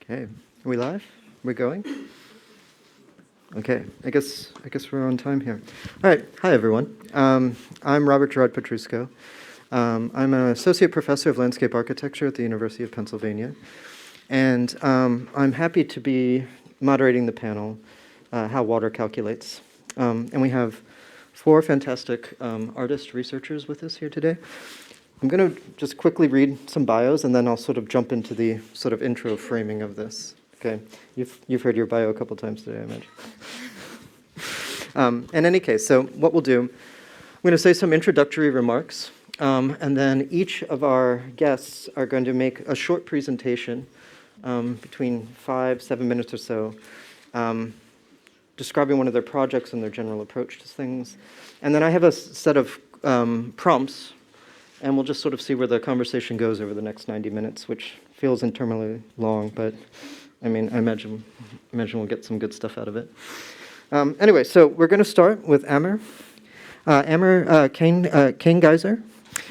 Okay, are we live? We're going? Okay, I guess we're on time here. All right, hi everyone. I'm Robert Gerard Pietrusko. I'm an associate professor of landscape architecture at the University of Pennsylvania, and I'm happy to be moderating the panel, How Water Calculates. And we have four fantastic artist researchers with us here today. I'm going to just quickly read some bios, and then I'll sort of jump into the sort of intro framing of this. Okay, you've heard your bio a couple times today, I imagine. In any case, so what we'll do, I'm going to say some introductory remarks, and then each of our guests are going to make a short presentation, between 5-7 minutes or so, describing one of their projects and their general approach to things. And then I have a set of prompts, and we'll just sort of see where the conversation goes over the next 90 minutes, which feels interminably long, but I mean, I imagine we'll get some good stuff out of it. Anyway, so we're going to start with Amer. Kanngieser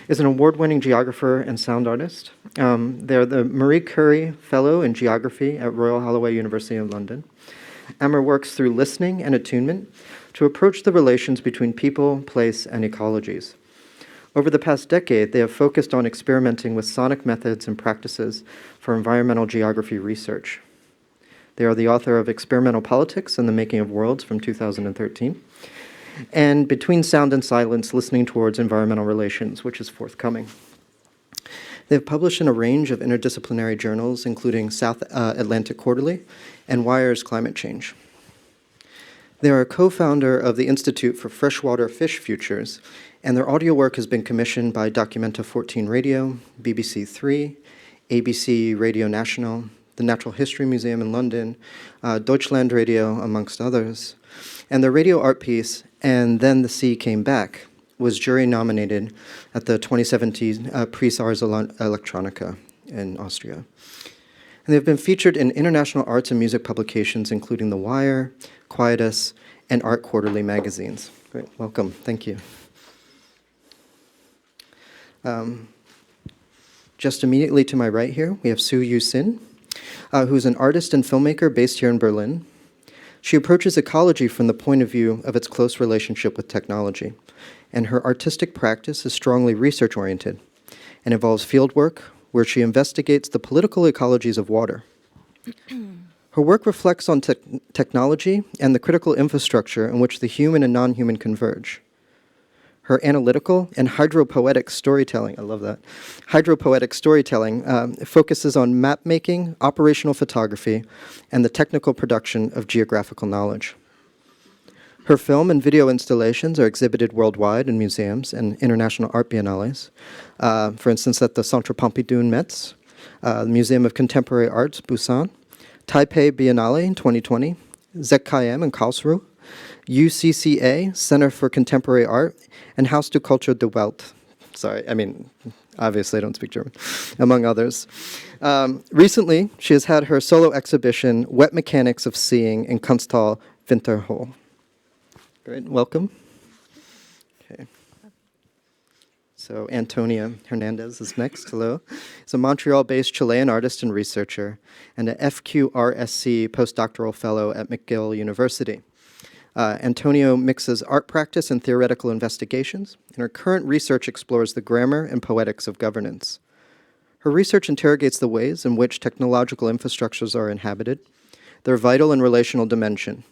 is an award-winning geographer and sound artist. They're the Marie Curie Fellow in Geography at Royal Holloway University in London. Amer works through listening and attunement to approach the relations between people, place, and ecologies. Over the past decade, they have focused on experimenting with sonic methods and practices for environmental geography research. They are the author of Experimental Politics and the Making of Worlds from 2013, and Between Sound and Silence, Listening Towards Environmental Relations, which is forthcoming. They have published in a range of interdisciplinary journals, including South Atlantic Quarterly and Wire's Climate Change. They are a co-founder of the Institute for Freshwater Fish Futures, and their audio work has been commissioned by Documenta 14 Radio, BBC 3, ABC Radio National, the Natural History Museum in London, Deutschland Radio, amongst others. And their radio art piece, And Then the Sea Came Back, was jury nominated at the 2017 Prix Ars Electronica in Austria. And they've been featured in international arts and music publications, including The Wire, Quietus, and Art Quarterly magazines. Great, welcome, thank you. Just immediately to my right here, we have Hsin, who's an artist and filmmaker based here in Berlin. She approaches ecology from the point of view of its close relationship with technology, and her artistic practice is strongly research-oriented and involves fieldwork where she investigates the political ecologies of water. Her work reflects on technology and the critical infrastructure in which the human and non-human converge. Her analytical and hydropoetic storytelling, I love that, hydropoetic storytelling focuses on map-making, operational photography, and the technical production of geographical knowledge. Her film and video installations are exhibited worldwide in museums and international art biennales, for instance, at the Centre Pompidou in Metz, the Museum of Contemporary Arts, Busan, Taipei Biennale in 2020, ZKM in Karlsruhe, UCCA, Center for Contemporary Art, and Haus der Kultur der Welt. Sorry, I mean, obviously I don't speak German, among others. Recently, she has had her solo exhibition, Wet Mechanics of Seeing, in Kunsthal Winterthur. Great, welcome. Okay. So Antonia Hernández is next, hello. She's a Montreal-based Chilean artist and researcher, and an FQRSC postdoctoral fellow at McGill University. Antonio mixes art practice and theoretical investigations, and her current research explores the grammar and poetics of governance. Her research interrogates the ways in which technological infrastructures are inhabited, their vital and relational dimension.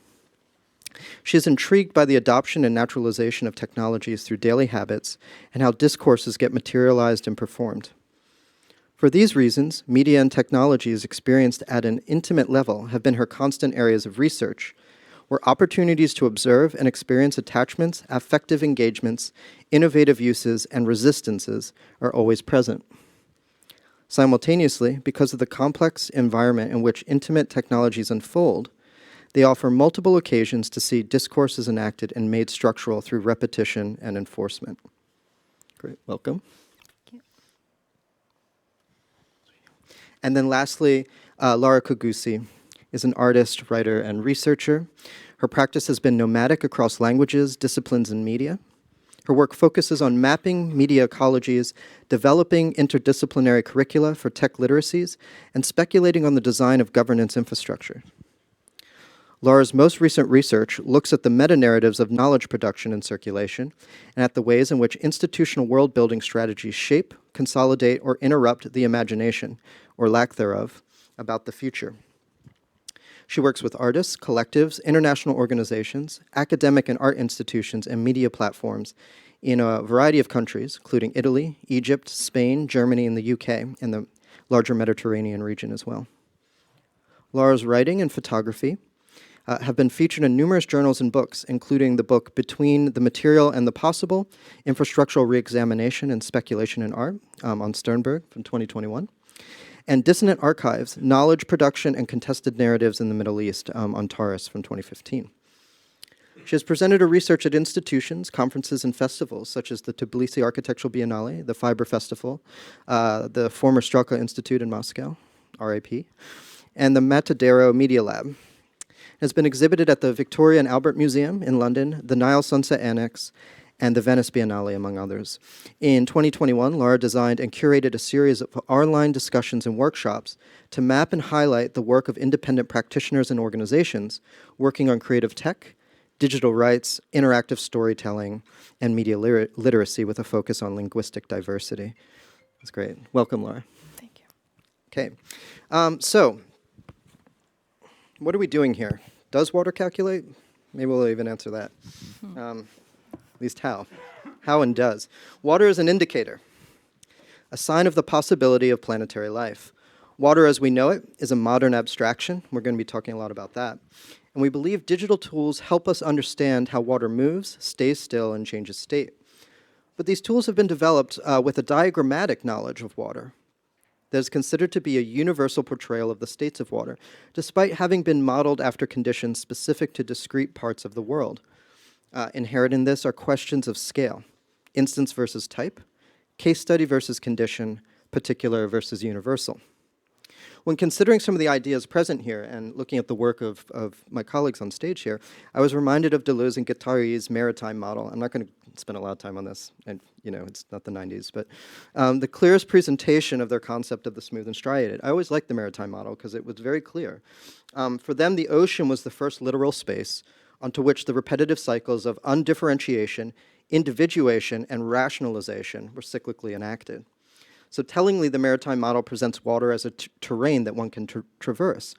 She is intrigued by the adoption and naturalization of technologies through daily habits and how discourses get materialized and performed. For these reasons, media and technologies experienced at an intimate level have been her constant areas of research, where opportunities to observe and experience attachments, affective engagements, innovative uses, and resistances are always present. Simultaneously, because of the complex environment in which intimate technologies unfold, they offer multiple occasions to see discourses enacted and made structural through repetition and enforcement. Great, welcome. Thank you. And then lastly, Laura Cugusi is an artist, writer, and researcher. Her practice has been nomadic across languages, disciplines, and media. Her work focuses on mapping media ecologies, developing interdisciplinary curricula for tech literacies, and speculating on the design of governance infrastructure. Laura's most recent research looks at the meta-narratives of knowledge production and circulation, and at the ways in which institutional world-building strategies shape, consolidate, or interrupt the imagination, or lack thereof, about the future. She works with artists, collectives, international organizations, academic and art institutions, and media platforms in a variety of countries, including Italy, Egypt, Spain, Germany, and the UK, and the larger Mediterranean region as well. Laura's writing and photography have been featured in numerous journals and books, including the book Between the Material and the Possible, Infrastructural Reexamination and Speculation in Art on Sternberg from 2021, and Dissonant Archives, Knowledge Production and Contested Narratives in the Middle East on Taurus from 2015. She has presented her research at institutions, conferences, and festivals, such as the Tbilisi Architectural Biennale, the Fiber Festival, the former Strelka Institute in Moscow, RIP, and the Matadero Media Lab. Has been exhibited at the Victoria and Albert Museum in London, the Nile Sunset Annex, and the Venice Biennale, among others. In 2021, Laura designed and curated a series of online discussions and workshops to map and highlight the work of independent practitioners and organizations working on creative tech, digital rights, interactive storytelling, and media literacy with a focus on linguistic diversity. That's great. Welcome, Laura. Thank you. Okay. So, what are we doing here? Does water calculate? Maybe we'll even answer that. At least how. How and does. Water is an indicator, a sign of the possibility of planetary life. Water as we know it is a modern abstraction. We're going to be talking a lot about that. And we believe digital tools help us understand how water moves, stays still, and changes state. But these tools have been developed with a diagrammatic knowledge of water that is considered to be a universal portrayal of the states of water, despite having been modeled after conditions specific to discrete parts of the world. Inherent in this are questions of scale, instance versus type, case study versus condition, particular versus universal. When considering some of the ideas present here and looking at the work of my colleagues on stage here, I was reminded of Deleuze and Guattari's maritime model. I'm not going to spend a lot of time on this, and it's not the 90s, but the clearest presentation of their concept of the smooth and striated. I always liked the maritime model because it was very clear. For them, the ocean was the first literal space onto which the repetitive cycles of undifferentiation, individuation, and rationalization were cyclically enacted. So tellingly, the maritime model presents water as a terrain that one can traverse.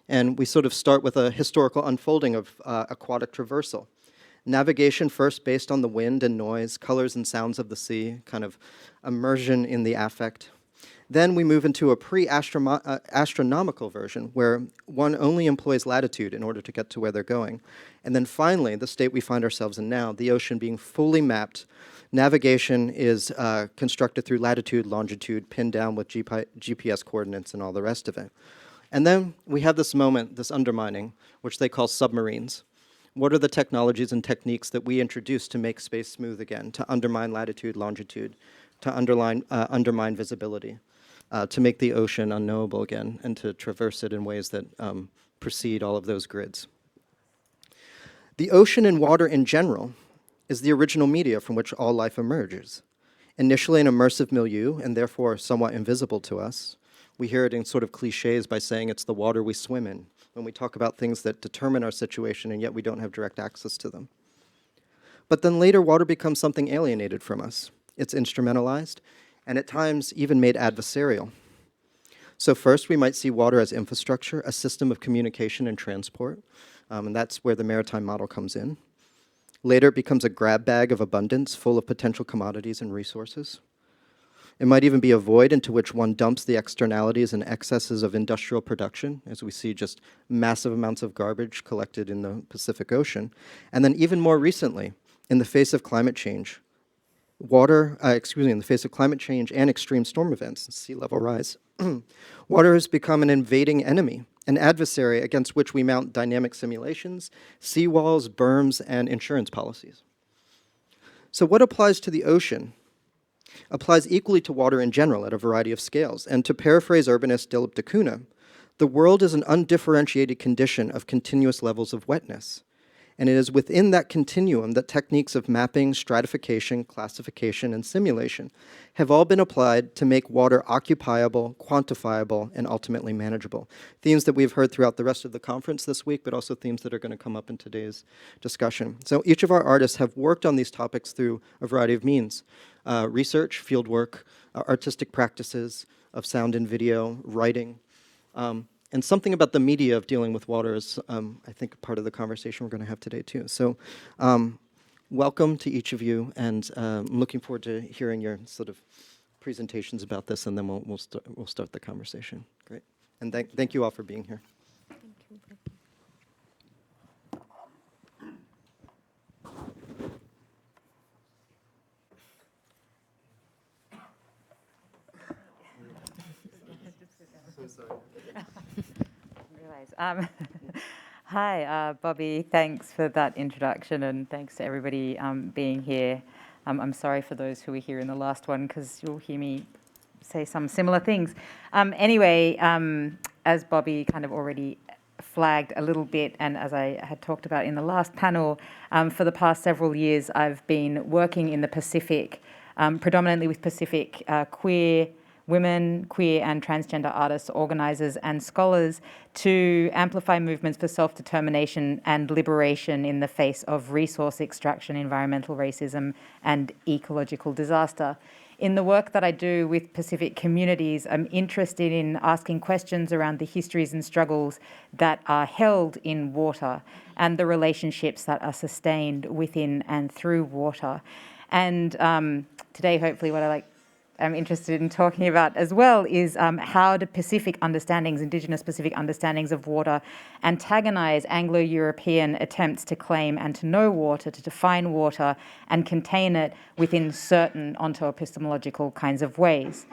And we sort of start with a historical unfolding of aquatic traversal. Navigation first based on the wind and noise, colors and sounds of the sea, kind of immersion in the affect. Then we move into a pre-astronomical version where one only employs latitude in order to get to where they're going. And then finally, the state we find ourselves in now, the ocean being fully mapped. Navigation is constructed through latitude, longitude, pinned down with GPS coordinates and all the rest of it. And then we have this moment, this undermining, which they call submarines. What are the technologies and techniques that we introduce to make space smooth again, to undermine latitude, longitude, to undermine visibility, to make the ocean unknowable again, and to traverse it in ways that precede all of those grids? The ocean and water in general is the original media from which all life emerges. Initially an immersive milieu, and therefore somewhat invisible to us. We hear it in sort of cliches by saying it's the water we swim in, when we talk about things that determine our situation and yet we don't have direct access to them. But then later, water becomes something alienated from us. It's instrumentalized, and at times even made adversarial. So first, we might see water as infrastructure, a system of communication and transport, and that's where the maritime model comes in. Later, it becomes a grab bag of abundance full of potential commodities and resources. It might even be a void into which one dumps the externalities and excesses of industrial production, as we see just massive amounts of garbage collected in the Pacific Ocean. And then even more recently, in the face of climate change, in the face of climate change and extreme storm events, sea level rise, water has become an invading enemy, an adversary against which we mount dynamic simulations, seawalls, berms, and insurance policies. So what applies to the ocean applies equally to water in general at a variety of scales. And to paraphrase urbanist Dilip da Cunha, the world is an undifferentiated condition of continuous levels of wetness. And it is within that continuum that techniques of mapping, stratification, classification, and simulation have all been applied to make water occupiable, quantifiable, and ultimately manageable. Themes that we've heard throughout the rest of the conference this week, but also themes that are going to come up in today's discussion. So each of our artists have worked on these topics through a variety of means: research, fieldwork, artistic practices of sound and video, writing, and something about the media of dealing with water is, I think, part of the conversation we're going to have today, too. So welcome to each of you, and I'm looking forward to hearing your sort of presentations about this, and then we'll start the conversation. Great. And thank you all for being here. Thank you. Hi, Bobby. Thanks for that introduction, and thanks to everybody being here. I'm sorry for those who were here in the last one, because you'll hear me say some similar things. Anyway, as Bobby kind of already flagged a little bit, and as I had talked about in the last panel, for the past several years, I've been working in the Pacific, predominantly with Pacific queer women, queer and transgender artists, organisers and scholars to amplify movements for self-determination and liberation in the face of resource extraction, environmental racism and ecological disaster. In the work that I do with Pacific communities, I'm interested in asking questions around the histories and struggles that are held in water and the relationships that are sustained within and through water. And today, hopefully, I'm interested in talking about as well is how do Pacific understandings, Indigenous Pacific understandings of water antagonize Anglo-European attempts to claim and to know water, to define water and contain it within certain onto-epistemological kinds of ways.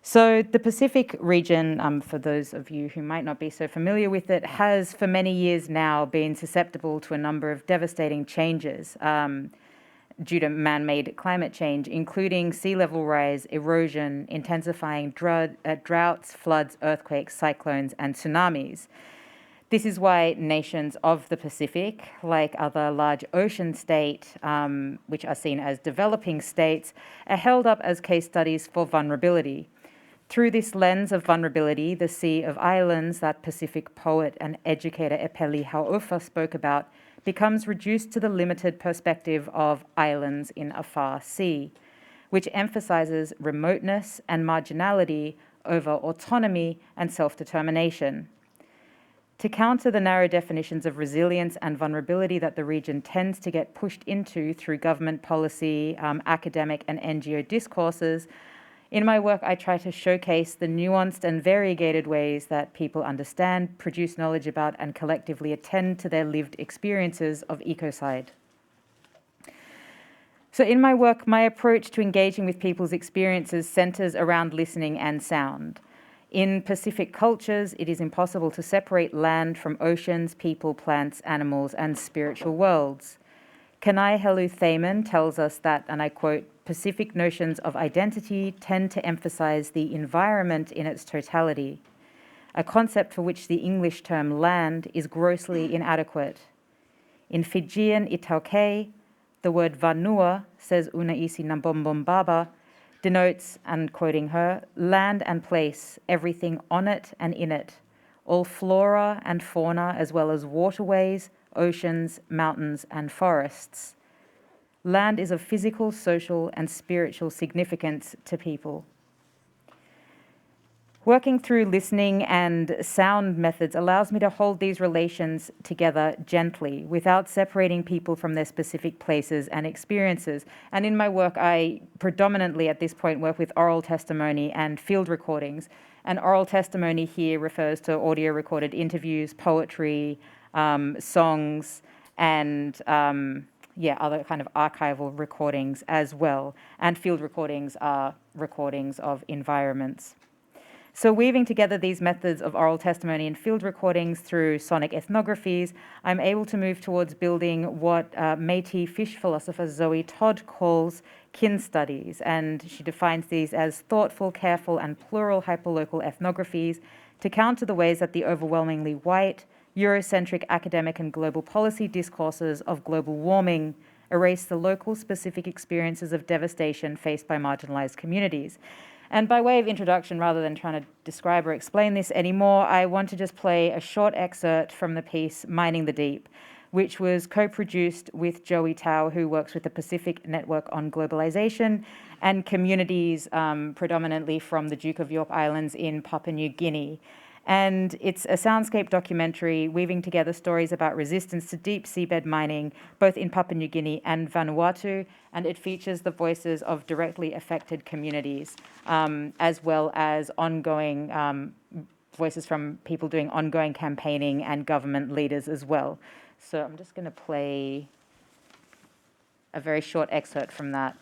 So the Pacific region, for those of you who might not be so familiar with it, has for many years now been susceptible to a number of devastating changes due to man-made climate change, including sea level rise, erosion, intensifying droughts, floods, earthquakes, cyclones, and tsunamis. This is why nations of the Pacific, like other large ocean states, which are seen as developing states, are held up as case studies for vulnerability. Through this lens of vulnerability, the Sea of Islands that Pacific poet and educator Epeli Hau'ofa spoke about becomes reduced to the limited perspective of islands in a far sea, which emphasizes remoteness and marginality over autonomy and self-determination. To counter the narrow definitions of resilience and vulnerability that the region tends to get pushed into through government policy, academic and NGO discourses, in my work, I try to showcase the nuanced and variegated ways that people understand, produce knowledge about, and collectively attend to their lived experiences of ecocide. So in my work, my approach to engaging with people's experiences centers around listening and sound. In Pacific cultures, it is impossible to separate land from oceans, people, plants, animals, and spiritual worlds. Kanai Helu Thaman tells us that, and I quote, Pacific notions of identity tend to emphasize the environment in its totality, a concept for which the English term land is grossly inadequate. In Fijian Itaukei, the word vanua, says Unaisi Nambombom, denotes, and quoting her, land and place, everything on it and in it, all flora and fauna as well as waterways, oceans, mountains, and forests. Land is of physical, social, and spiritual significance to people. Working through listening and sound methods allows me to hold these relations together gently without separating people from their specific places and experiences. And in my work, I predominantly at this point work with oral testimony and field recordings. And oral testimony here refers to audio recorded interviews, poetry, songs, and other kind of archival recordings as well. And field recordings are recordings of environments. So weaving together these methods of oral testimony and field recordings through sonic ethnographies, I'm able to move towards building what Métis fish philosopher Zoe Todd calls kin studies, and she defines these as thoughtful, careful, and plural hyperlocal ethnographies to counter the ways that the overwhelmingly white, Eurocentric academic and global policy discourses of global warming erase the local specific experiences of devastation faced by marginalized communities. And by way of introduction, rather than trying to describe or explain this anymore, I want to just play a short excerpt from the piece Mining the Deep, which was co-produced with Joey Tao, who works with the Pacific Network on Globalization and communities predominantly from the Duke of York Islands in Papua New Guinea. And it's a soundscape documentary weaving together stories about resistance to deep seabed mining, both in Papua New Guinea and Vanuatu, and it features the voices of directly affected communities, as well as ongoing voices from people doing ongoing campaigning and government leaders as well. So I'm just going to play a very short excerpt from that.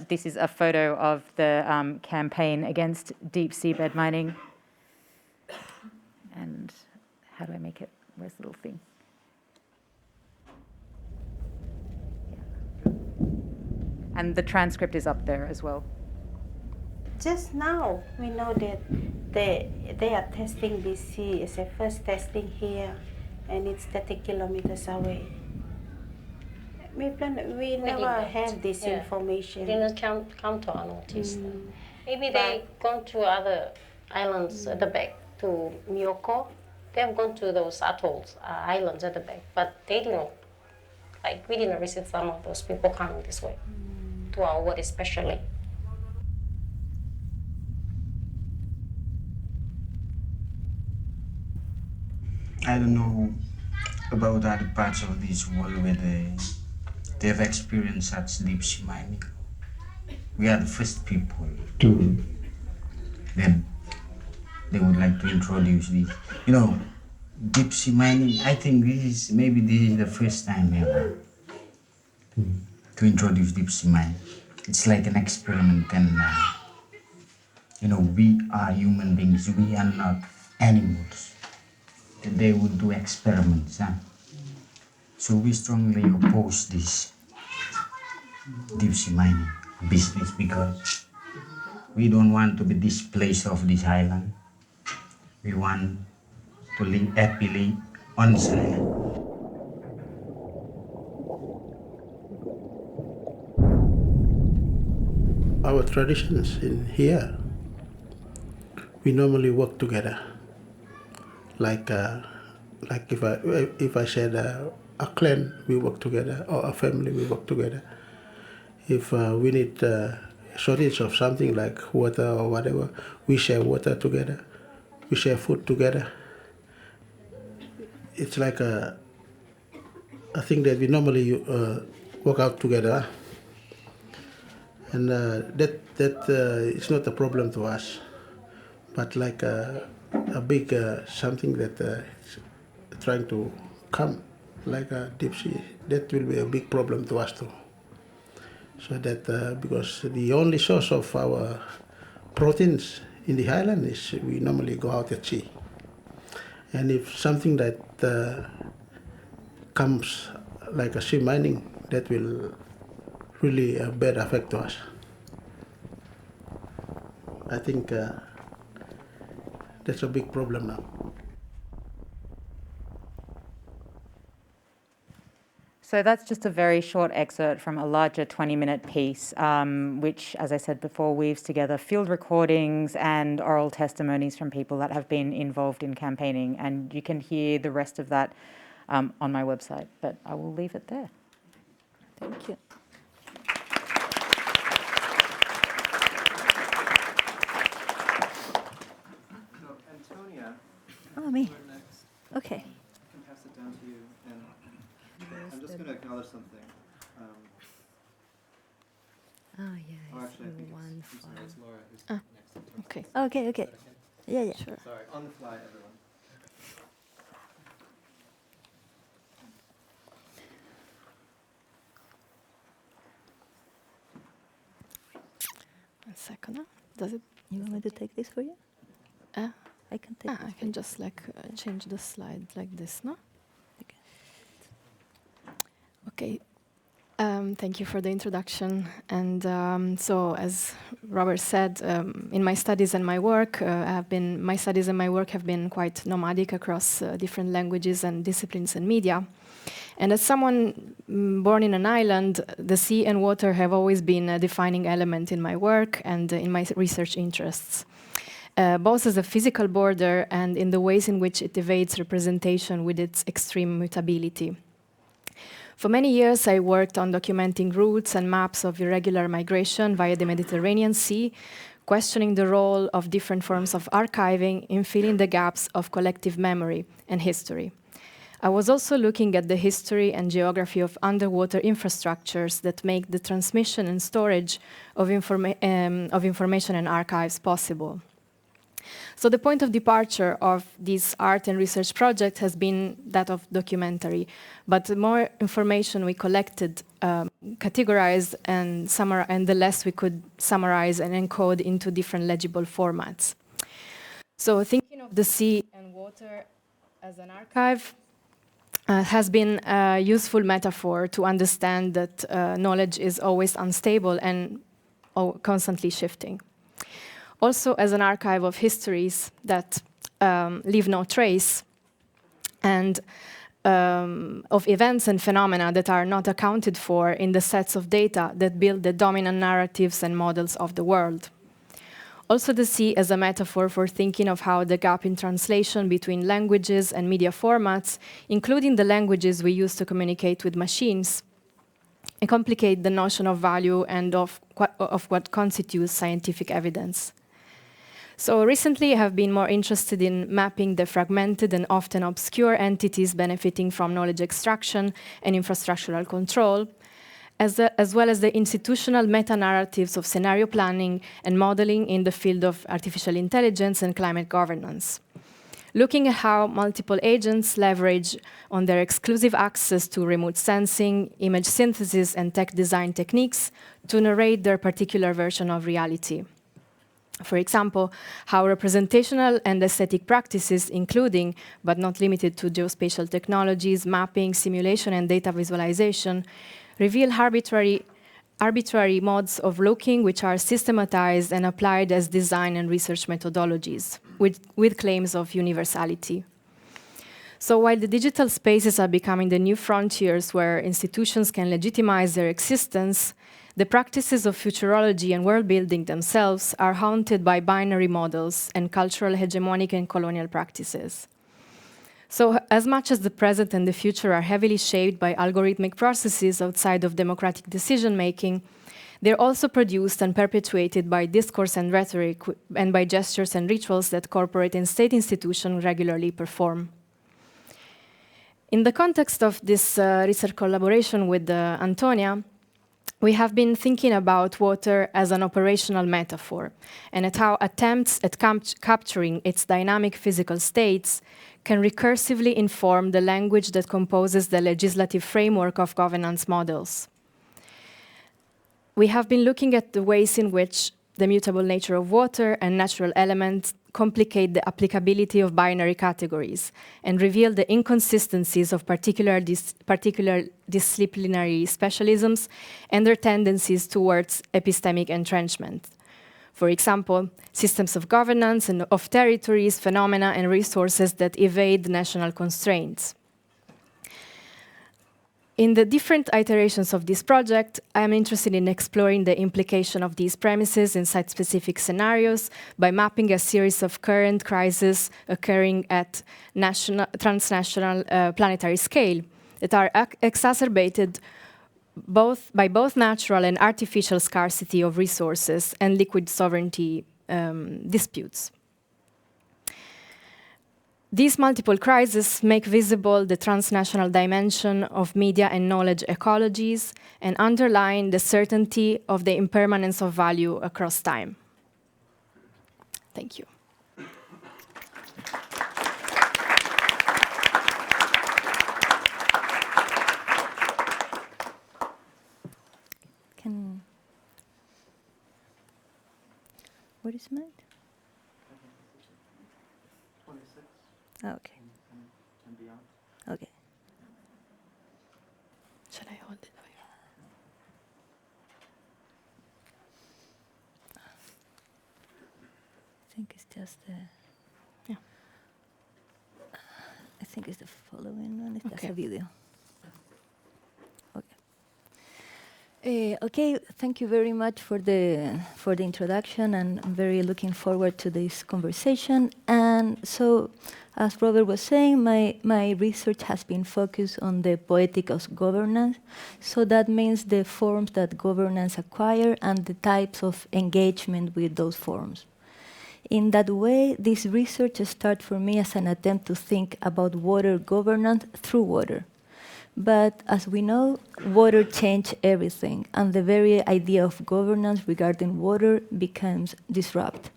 This is a photo of the campaign against deep seabed mining. And how do I make it? Where's the little thing? Yeah. And the transcript is up there as well. Just now, we know that they are testing BC. It's the first testing here, and it's 30 kilometers away. We never have this information. Didn't come to our notice. Maybe they gone to other islands at the back, to Miyoko. They have gone to those atolls, islands at the back, but they didn't, we didn't receive some of those people coming this way, to our ward especially. I don't know about other parts of this world where they have experienced such deep sea mining. We are the first people to then they would like to introduce this. Deep sea mining, I think this is the first time ever to introduce deep sea mining. It's like an experiment, and we are human beings, we are not animals. They would do experiments, So we strongly oppose this deep sea mining business because we don't want to be displaced off this island. We want to live happily on this island. Our traditions in here, we normally work together. Like if I said a clan, we work together, or a family, we work together. If we need shortage of something like water or whatever, we share water together. We share food together. It's like a thing that we normally work out together, and that it's not a problem to us. But like a big something that is trying to come, like a deep sea, that will be a big problem to us too. So that because the only source of our proteins in the island is we normally go out at sea. And if something that comes like a sea mining, that will really bad effect to us. I think that's a big problem now. So that's just a very short excerpt from a larger 20-minute piece, which, as I said before, weaves together field recordings and oral testimonies from people that have been involved in campaigning. And you can hear the rest of that on my website, but I will leave it there. Thank you. now there's something. Oh yeah, Oh, it's actually, I think one it's, I'm sorry, file. it's Laura who's Ah. next to talk. Okay. Okay. Okay. Yeah. Yeah. Sure. Sorry, on the fly, everyone. One second. Does it? You want me to take this for you? I can take. I can just like change the slide like this, no? Okay. Okay. Thank you for the introduction. And so, as Robert said, in my studies and my work, my studies and my work have been quite nomadic across different languages and disciplines and media. And as someone born in an island, the sea and water have always been a defining element in my work and in my research interests, both as a physical border and in the ways in which it evades representation with its extreme mutability. For many years, I worked on documenting routes and maps of irregular migration via the Mediterranean Sea, questioning the role of different forms of archiving in filling the gaps of collective memory and history. I was also looking at the history and geography of underwater infrastructures that make the transmission and storage of information and archives possible. So the point of departure of this art and research project has been that of documentary, but the more information we collected, categorized, and the less we could summarize and encode into different legible formats. So thinking of the sea and water as an archive has been a useful metaphor to understand that knowledge is always unstable and constantly shifting. Also as an archive of histories that leave no trace, and of events and phenomena that are not accounted for in the sets of data that build the dominant narratives and models of the world. Also the sea as a metaphor for thinking of how the gap in translation between languages and media formats, including the languages we use to communicate with machines, complicate the notion of value and of what constitutes scientific evidence. So recently I have been more interested in mapping the fragmented and often obscure entities benefiting from knowledge extraction and infrastructural control, as well as the institutional meta-narratives of scenario planning and modeling in the field of artificial intelligence and climate governance. Looking at how multiple agents leverage on their exclusive access to remote sensing, image synthesis, and tech design techniques to narrate their particular version of reality. For example, how representational and aesthetic practices, including, but not limited to geospatial technologies, mapping, simulation, and data visualization, reveal arbitrary modes of looking which are systematized and applied as design and research methodologies, with claims of universality. So while the digital spaces are becoming the new frontiers where institutions can legitimize their existence, the practices of futurology and world building themselves are haunted by binary models and cultural hegemonic and colonial practices. So as much as the present and the future are heavily shaped by algorithmic processes outside of democratic decision-making, they're also produced and perpetuated by discourse and rhetoric and by gestures and rituals that corporate and state institutions regularly perform. In the context of this research collaboration with Antonia, we have been thinking about water as an operational metaphor and at how attempts at capturing its dynamic physical states can recursively inform the language that composes the legislative framework of governance models. We have been looking at the ways in which the mutable nature of water and natural elements complicate the applicability of binary categories and reveal the inconsistencies of particular disciplinary specialisms and their tendencies towards epistemic entrenchment. For example, systems of governance and of territories, phenomena, and resources that evade national constraints. In the different iterations of this project, I am interested in exploring the implication of these premises in site-specific scenarios by mapping a series of current crises occurring at transnational planetary scale that are exacerbated by both natural and artificial scarcity of resources and liquid sovereignty disputes. These multiple crises make visible the transnational dimension of media and knowledge ecologies and underline the certainty of the impermanence of value across time. Thank you. What is mine? Okay. Okay. Shall I hold it? I think it's just the. Yeah. I think it's the following one. It's just Okay. a video. Okay, thank you very much for the introduction, and I'm very looking forward to this conversation. And so, as Robert was saying, my research has been focused on the poetic of governance. So that means the forms that governance acquire and the types of engagement with those forms. In that way, this research started for me as an attempt to think about water governance through water. But as we know, water changed everything, and the very idea of governance regarding water becomes disrupted.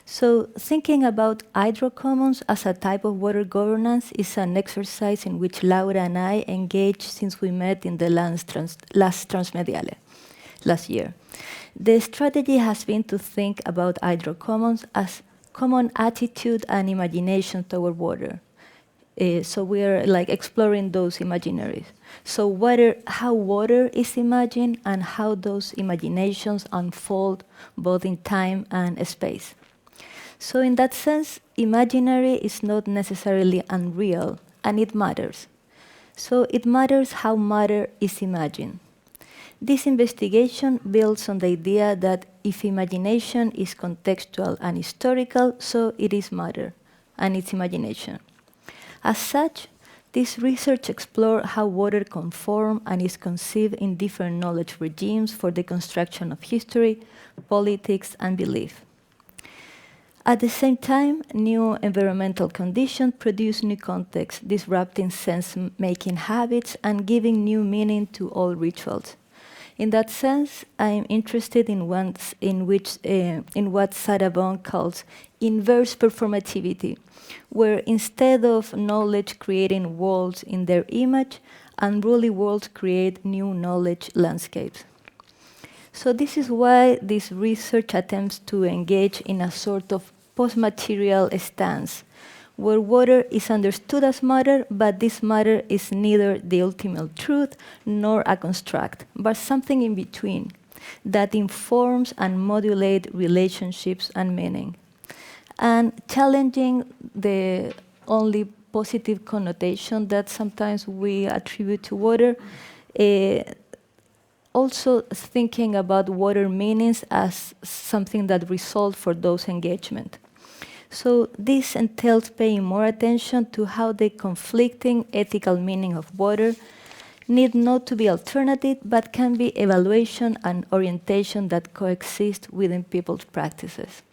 So thinking about hydrocommons as a type of water governance is an exercise in which Laura and I engaged since we met in the last Transmediale last year. The strategy has been to think about hydrocommons as common attitude and imagination toward water. So we are like exploring those imaginaries. So how water is imagined and how those imaginations unfold both in time and space. So in that sense, imaginary is not necessarily unreal, and it matters. So it matters how matter is imagined. This investigation builds on the idea that if imagination is contextual and historical, so it is matter, and it's imagination. As such, this research explores how water conforms and is conceived in different knowledge regimes for the construction of history, politics, and belief. At the same time, new environmental conditions produce new contexts, disrupting sense-making habits and giving new meaning to all rituals. In that sense, I am interested in what Sarabon calls inverse performativity, where instead of knowledge creating worlds in their image, unruly worlds create new knowledge landscapes. So this is why this research attempts to engage in a sort of post-material stance, where water is understood as matter, but this matter is neither the ultimate truth nor a construct, but something in between that informs and modulates relationships and meaning. And challenging the only positive connotation that sometimes we attribute to water, also thinking about water meanings as something that results for those engagement. So this entails paying more attention to how the conflicting ethical meaning of water need not to be alternative, but can be evaluation and orientation that coexist within people's practices.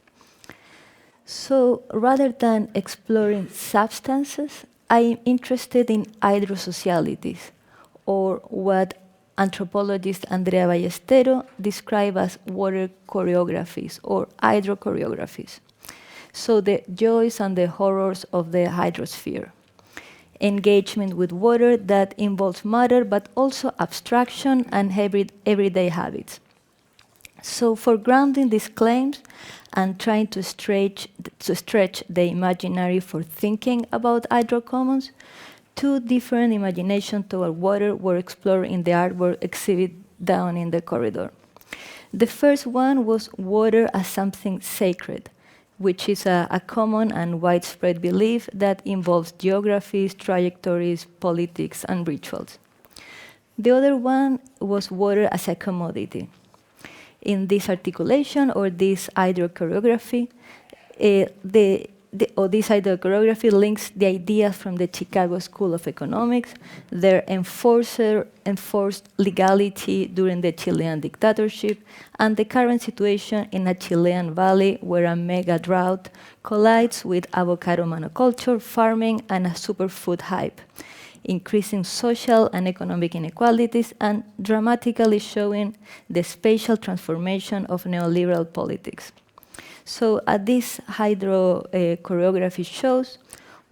So rather than exploring substances, I am interested in hydrosocialities, or what anthropologist Andrea Ballestero describes as water choreographies or hydrochoreographies. So the joys and the horrors of the hydrosphere. Engagement with water that involves matter, but also abstraction and everyday habits. So for grounding these claims and trying to stretch the imaginary for thinking about hydrocommons, two different imaginations toward water were explored in the artwork exhibit down in the corridor. The first one was water as something sacred, which is a common and widespread belief that involves geographies, trajectories, politics, and rituals. The other one was water as a commodity. In this articulation or this hydrochoreography, the this idea of choreography links the ideas from the Chicago School of Economics, their enforced legality during the Chilean dictatorship, and the current situation in a Chilean valley where a mega drought collides with avocado monoculture, farming, and a superfood hype, increasing social and economic inequalities and dramatically showing the spatial transformation of neoliberal politics. So this hydro choreography shows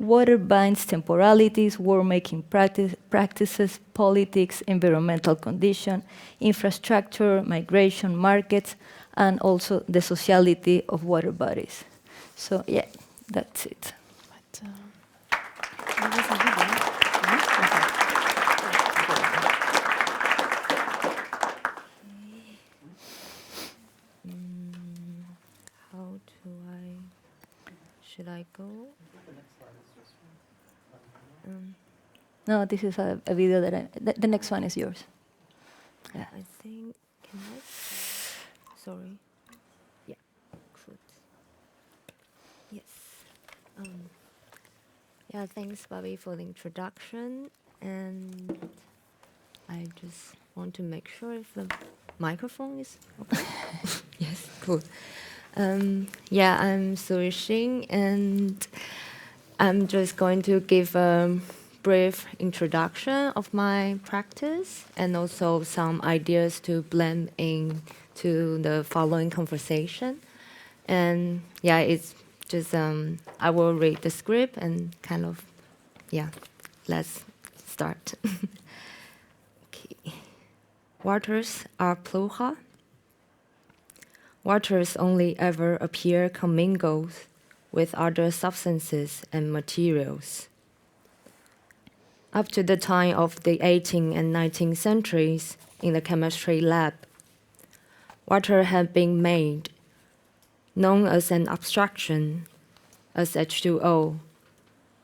water binds temporalities, war-making practices, politics, environmental condition, infrastructure, migration, markets, and also the sociality of water bodies. So yeah, that's it. Should I go? No, this is a video that the next one is yours. Yeah. I think, can I? Sorry. Yeah, good. Yes. Yeah, thanks, Bobby, for the introduction. And I just want to make sure if the microphone is okay. Yes, cool. Yeah, I'm Hsin, and I'm just going to give a brief introduction of my practice and also some ideas to blend into the following conversation. And yeah, it's just, I will read the script and kind of, yeah, let's start. Okay. Waters are plural. Waters only ever appear commingled with other substances and materials. Up to the time of the 18th and 19th centuries in the chemistry lab, water had been made, known as an abstraction, as H2O,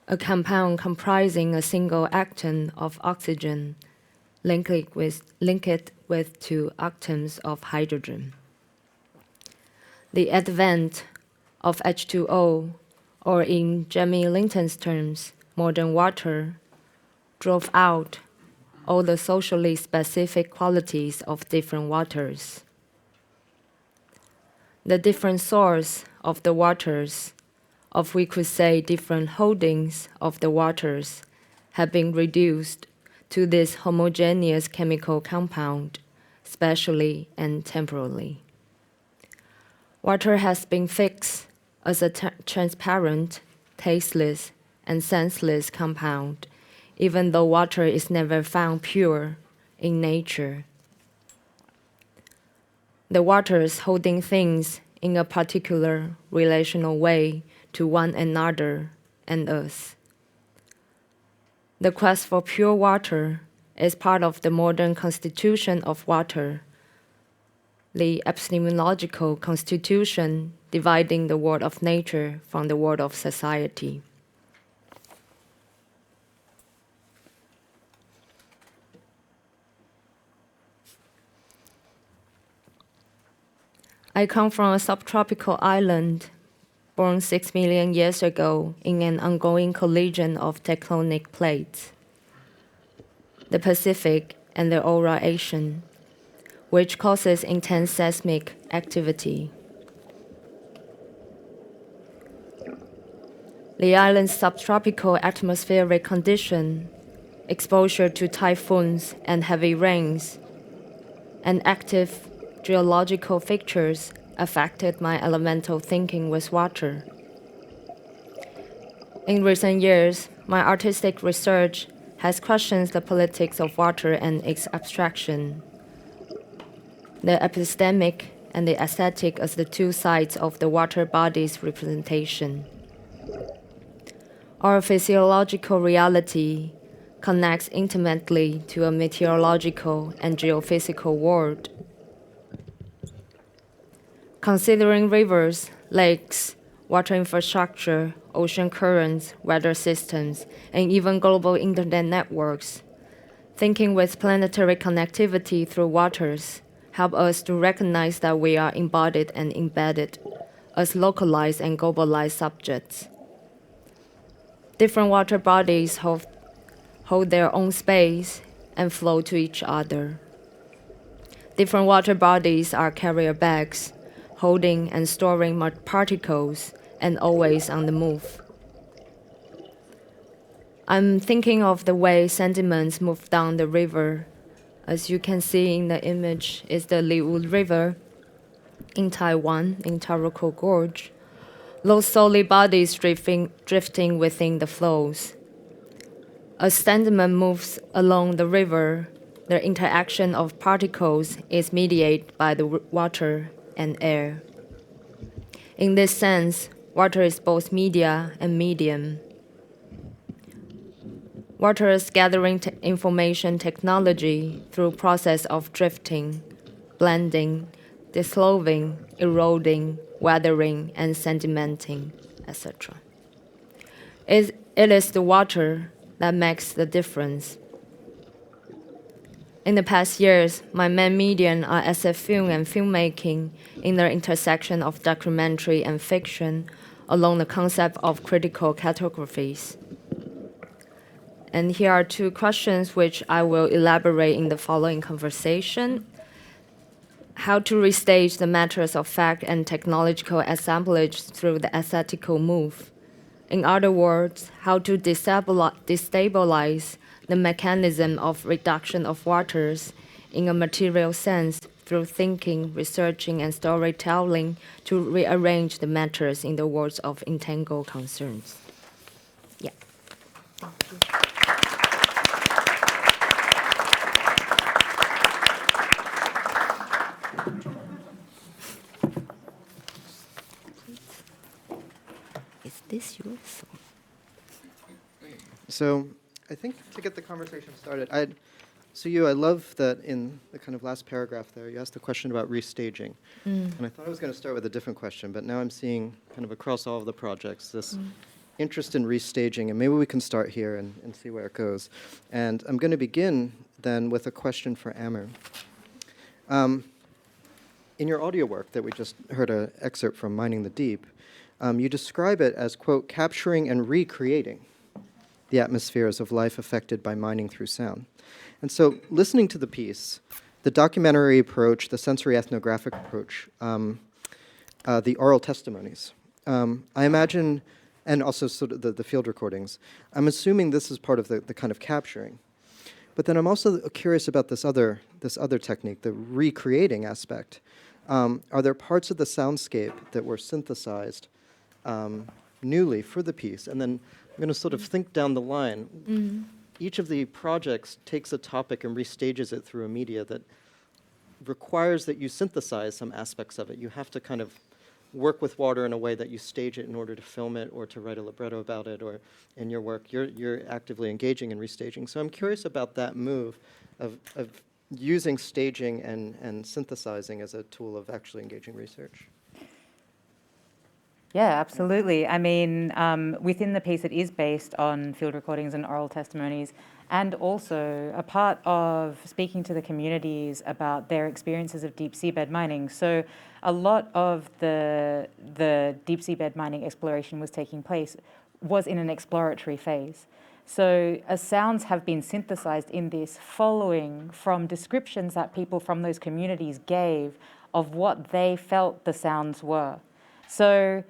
a compound comprising a single atom of oxygen linked with two atoms of hydrogen. The advent of H2O, or in Jamie Linton's terms, modern water, drove out all the socially specific qualities of different waters. The different source of the waters, of we could say different holdings of the waters, have been reduced to this homogeneous chemical compound, spatially and temporally. Water has been fixed as a transparent, tasteless, and senseless compound, even though water is never found pure in nature. The waters holding things in a particular relational way to one another and us. The quest for pure water is part of the modern constitution of water, the epistemological constitution dividing the world of nature from the world of society. I come from a subtropical island, born 6 million years ago in an ongoing collision of tectonic plates, the Pacific and the Eurasian, which causes intense seismic activity. The island's subtropical atmospheric condition, exposure to typhoons and heavy rains, and active geological features affected my elemental thinking with water. In recent years, my artistic research has questioned the politics of water and its abstraction, the epistemic and the aesthetic as the two sides of the water body's representation. Our physiological reality connects intimately to a meteorological and geophysical world. Considering rivers, lakes, water infrastructure, ocean currents, weather systems, and even global internet networks, thinking with planetary connectivity through waters help us to recognize that we are embodied and embedded as localized and globalized subjects, Different water bodies hold their own space and flow to each other. Different water bodies are carrier bags, holding and storing particles and always on the move. I'm thinking of the way sediments move down the river. As you can see in the image is the Liu River in Taiwan, in Taroko Gorge. Those solid bodies drifting within the flows. As sediment moves along the river, the interaction of particles is mediated by the water and air. In this sense, water is both media and medium. Water is gathering information technology through process of drifting, blending, dissolving, eroding, weathering, and sedimenting, etc. It is the water that makes the difference. In the past years, my main medium are SF film and filmmaking in their intersection of documentary and fiction along the concept of critical cartographies. And here are two questions which I will elaborate in the following conversation. How to restage the matters of fact and technological assemblage through the aesthetical move. In other words, how to destabilize the mechanism of reduction of waters in a material sense through thinking, researching, and storytelling to rearrange the matters in the words of entangled concerns. Yeah. Thank you. Is this yours? So I think to get the conversation started, I love that in the kind of last paragraph there, you asked a question about restaging. And I thought I was going to start with a different question, but now I'm seeing kind of across all of the projects this interest in restaging, and maybe we can start here and see where it goes. And I'm going to begin then with a question for Amer. In your audio work that we just heard an excerpt from, Mining the Deep, you describe it as, quote, capturing and recreating the atmospheres of life affected by mining through sound. And so listening to the piece, the documentary approach, the sensory ethnographic approach, the oral testimonies, I imagine, and also sort of the field recordings, I'm assuming this is part of the kind of capturing. But then I'm also curious about this other technique, the recreating aspect. Are there parts of the soundscape that were synthesized newly for the piece? And then I'm going to sort of think down the line. Each of the projects takes a topic and restages it through a media that requires that you synthesize some aspects of it. You have to kind of work with water in a way that you stage it in order to film it or to write a libretto about it, or in your work, you're actively engaging in restaging. So I'm curious about that move of using staging and synthesizing as a tool of actually engaging research. Yeah, absolutely. I mean, within the piece, it is based on field recordings and oral testimonies, and also a part of speaking to the communities about their experiences of deep seabed mining. So a lot of the deep seabed mining exploration was in an exploratory phase. So sounds have been synthesized in this following from descriptions that people from those communities gave of what they felt the sounds were. So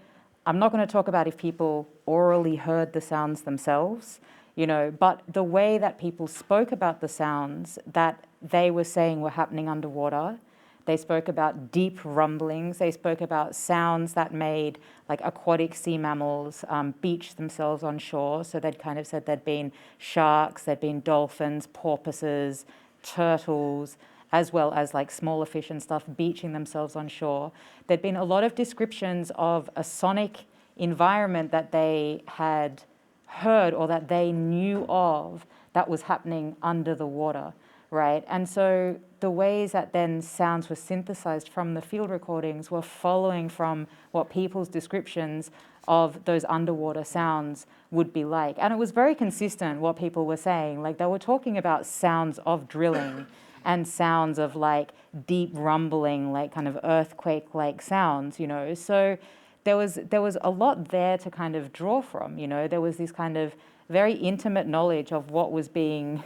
I'm not going to talk about if people orally heard the sounds themselves, but the way that people spoke about the sounds that they were saying were happening underwater. They spoke about deep rumblings. They spoke about sounds that made like aquatic sea mammals beach themselves on shore. So they'd kind of said there'd been sharks, there'd been dolphins, porpoises, turtles, as well as like smaller fish and stuff beaching themselves on shore. There'd been a lot of descriptions of a sonic environment that they had heard or that they knew of that was happening under the water, right? And so the ways that then sounds were synthesized from the field recordings were following from what people's descriptions of those underwater sounds would be like. And it was very consistent what people were saying. Like they were talking about sounds of drilling and sounds of like deep rumbling, like kind of earthquake-like sounds, So there was a lot there to kind of draw from. You know, there was this kind of very intimate knowledge of what was being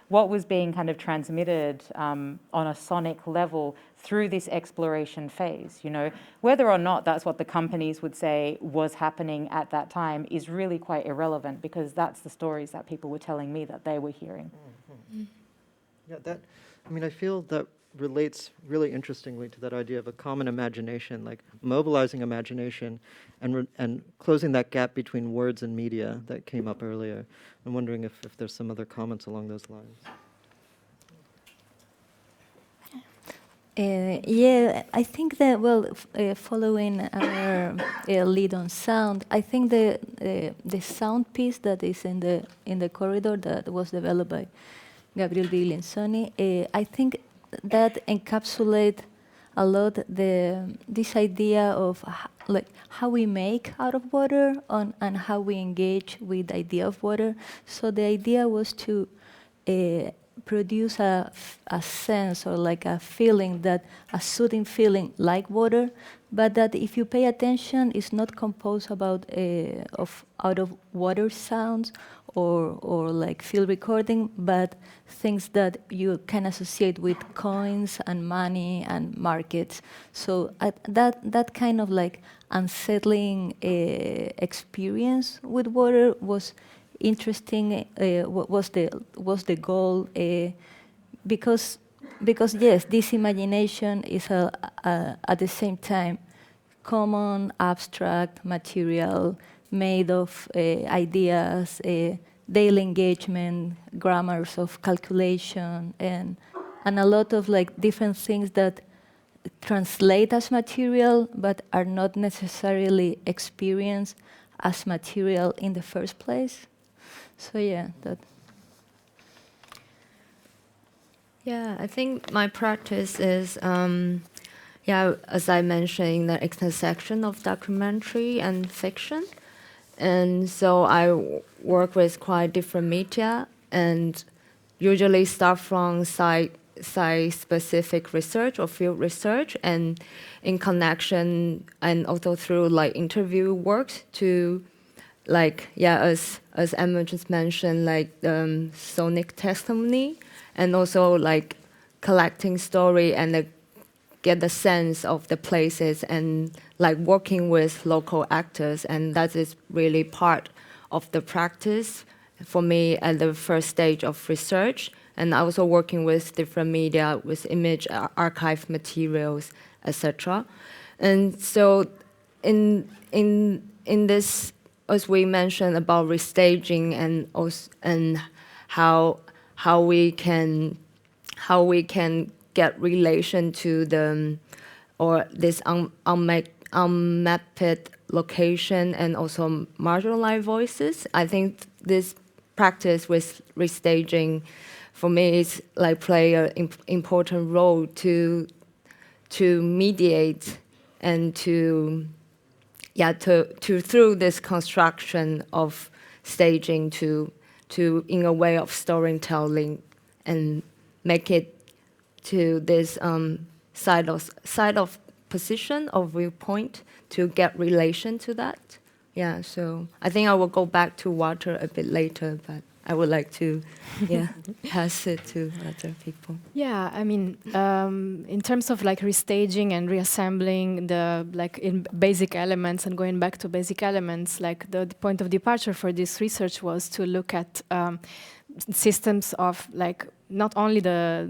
kind of transmitted on a sonic level through this exploration phase. You know, whether or not that's what the companies would say was happening at that time is really quite irrelevant, because that's the stories that people were telling me that they were hearing. Yeah, I feel that relates really interestingly to that idea of a common imagination, like mobilizing imagination and closing that gap between words and media that came up earlier. I'm wondering if there's some other comments along those lines. Yeah, I think that, following our lead on sound, I think the sound piece that is in the corridor that was developed by Gabriel Viglianzoni, I think that encapsulate a lot this idea of how we make out of water and how we engage with the idea of water. So the idea was to produce a sense or like a feeling, a soothing feeling like water, but that if you pay attention, it's not composed out of water sounds or like field recording, but things that you can associate with coins and money and markets. So that kind of like unsettling experience with water was interesting. Was the goal, because yes, this imagination is at the same time common, abstract material made of ideas, daily engagement, grammars of calculation, and a lot of like different things that translate as material but are not necessarily experienced as material in the first place. So yeah, that. Yeah, I think my practice is, as I mentioned, in the intersection of documentary and fiction. And so I work with quite different media and usually start from site-specific research or field research, and in connection and also through like interview work to as Emma just mentioned, like sonic testimony, and also like collecting story and get the sense of the places and like working with local actors. And that is really part of the practice for me at the first stage of research. And also working with different media, with image archive materials, etc. And so in this, as we mentioned about restaging and how we can get relation to this unmapped location and also marginalized voices. I think this practice with restaging, for me, is like play an important role to mediate and to through this construction of staging to in a way of storytelling and make it to this side of position or viewpoint to get relation to that. Yeah, so I think I will go back to water a bit later, but I would like to pass it to other people. Yeah, I mean, in terms of like restaging and reassembling the like in basic elements and going back to basic elements, like the point of departure for this research was to look at systems of like not only the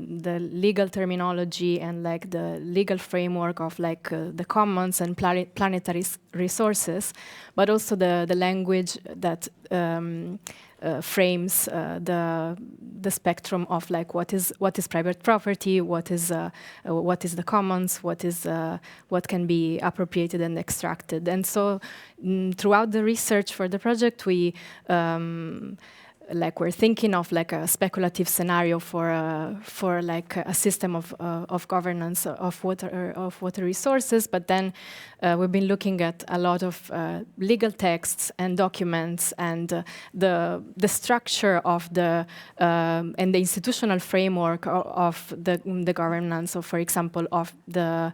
legal terminology and like the legal framework of like the commons and planetary resources, but also the language that frames the spectrum of like what is private property, what is the commons, what can be appropriated and extracted. And so throughout the research for the project, we like we're thinking of like a speculative scenario for like a system of governance of water resources, but then we've been looking at a lot of legal texts and documents and the structure of the and the institutional framework of the governance. So, for example, of the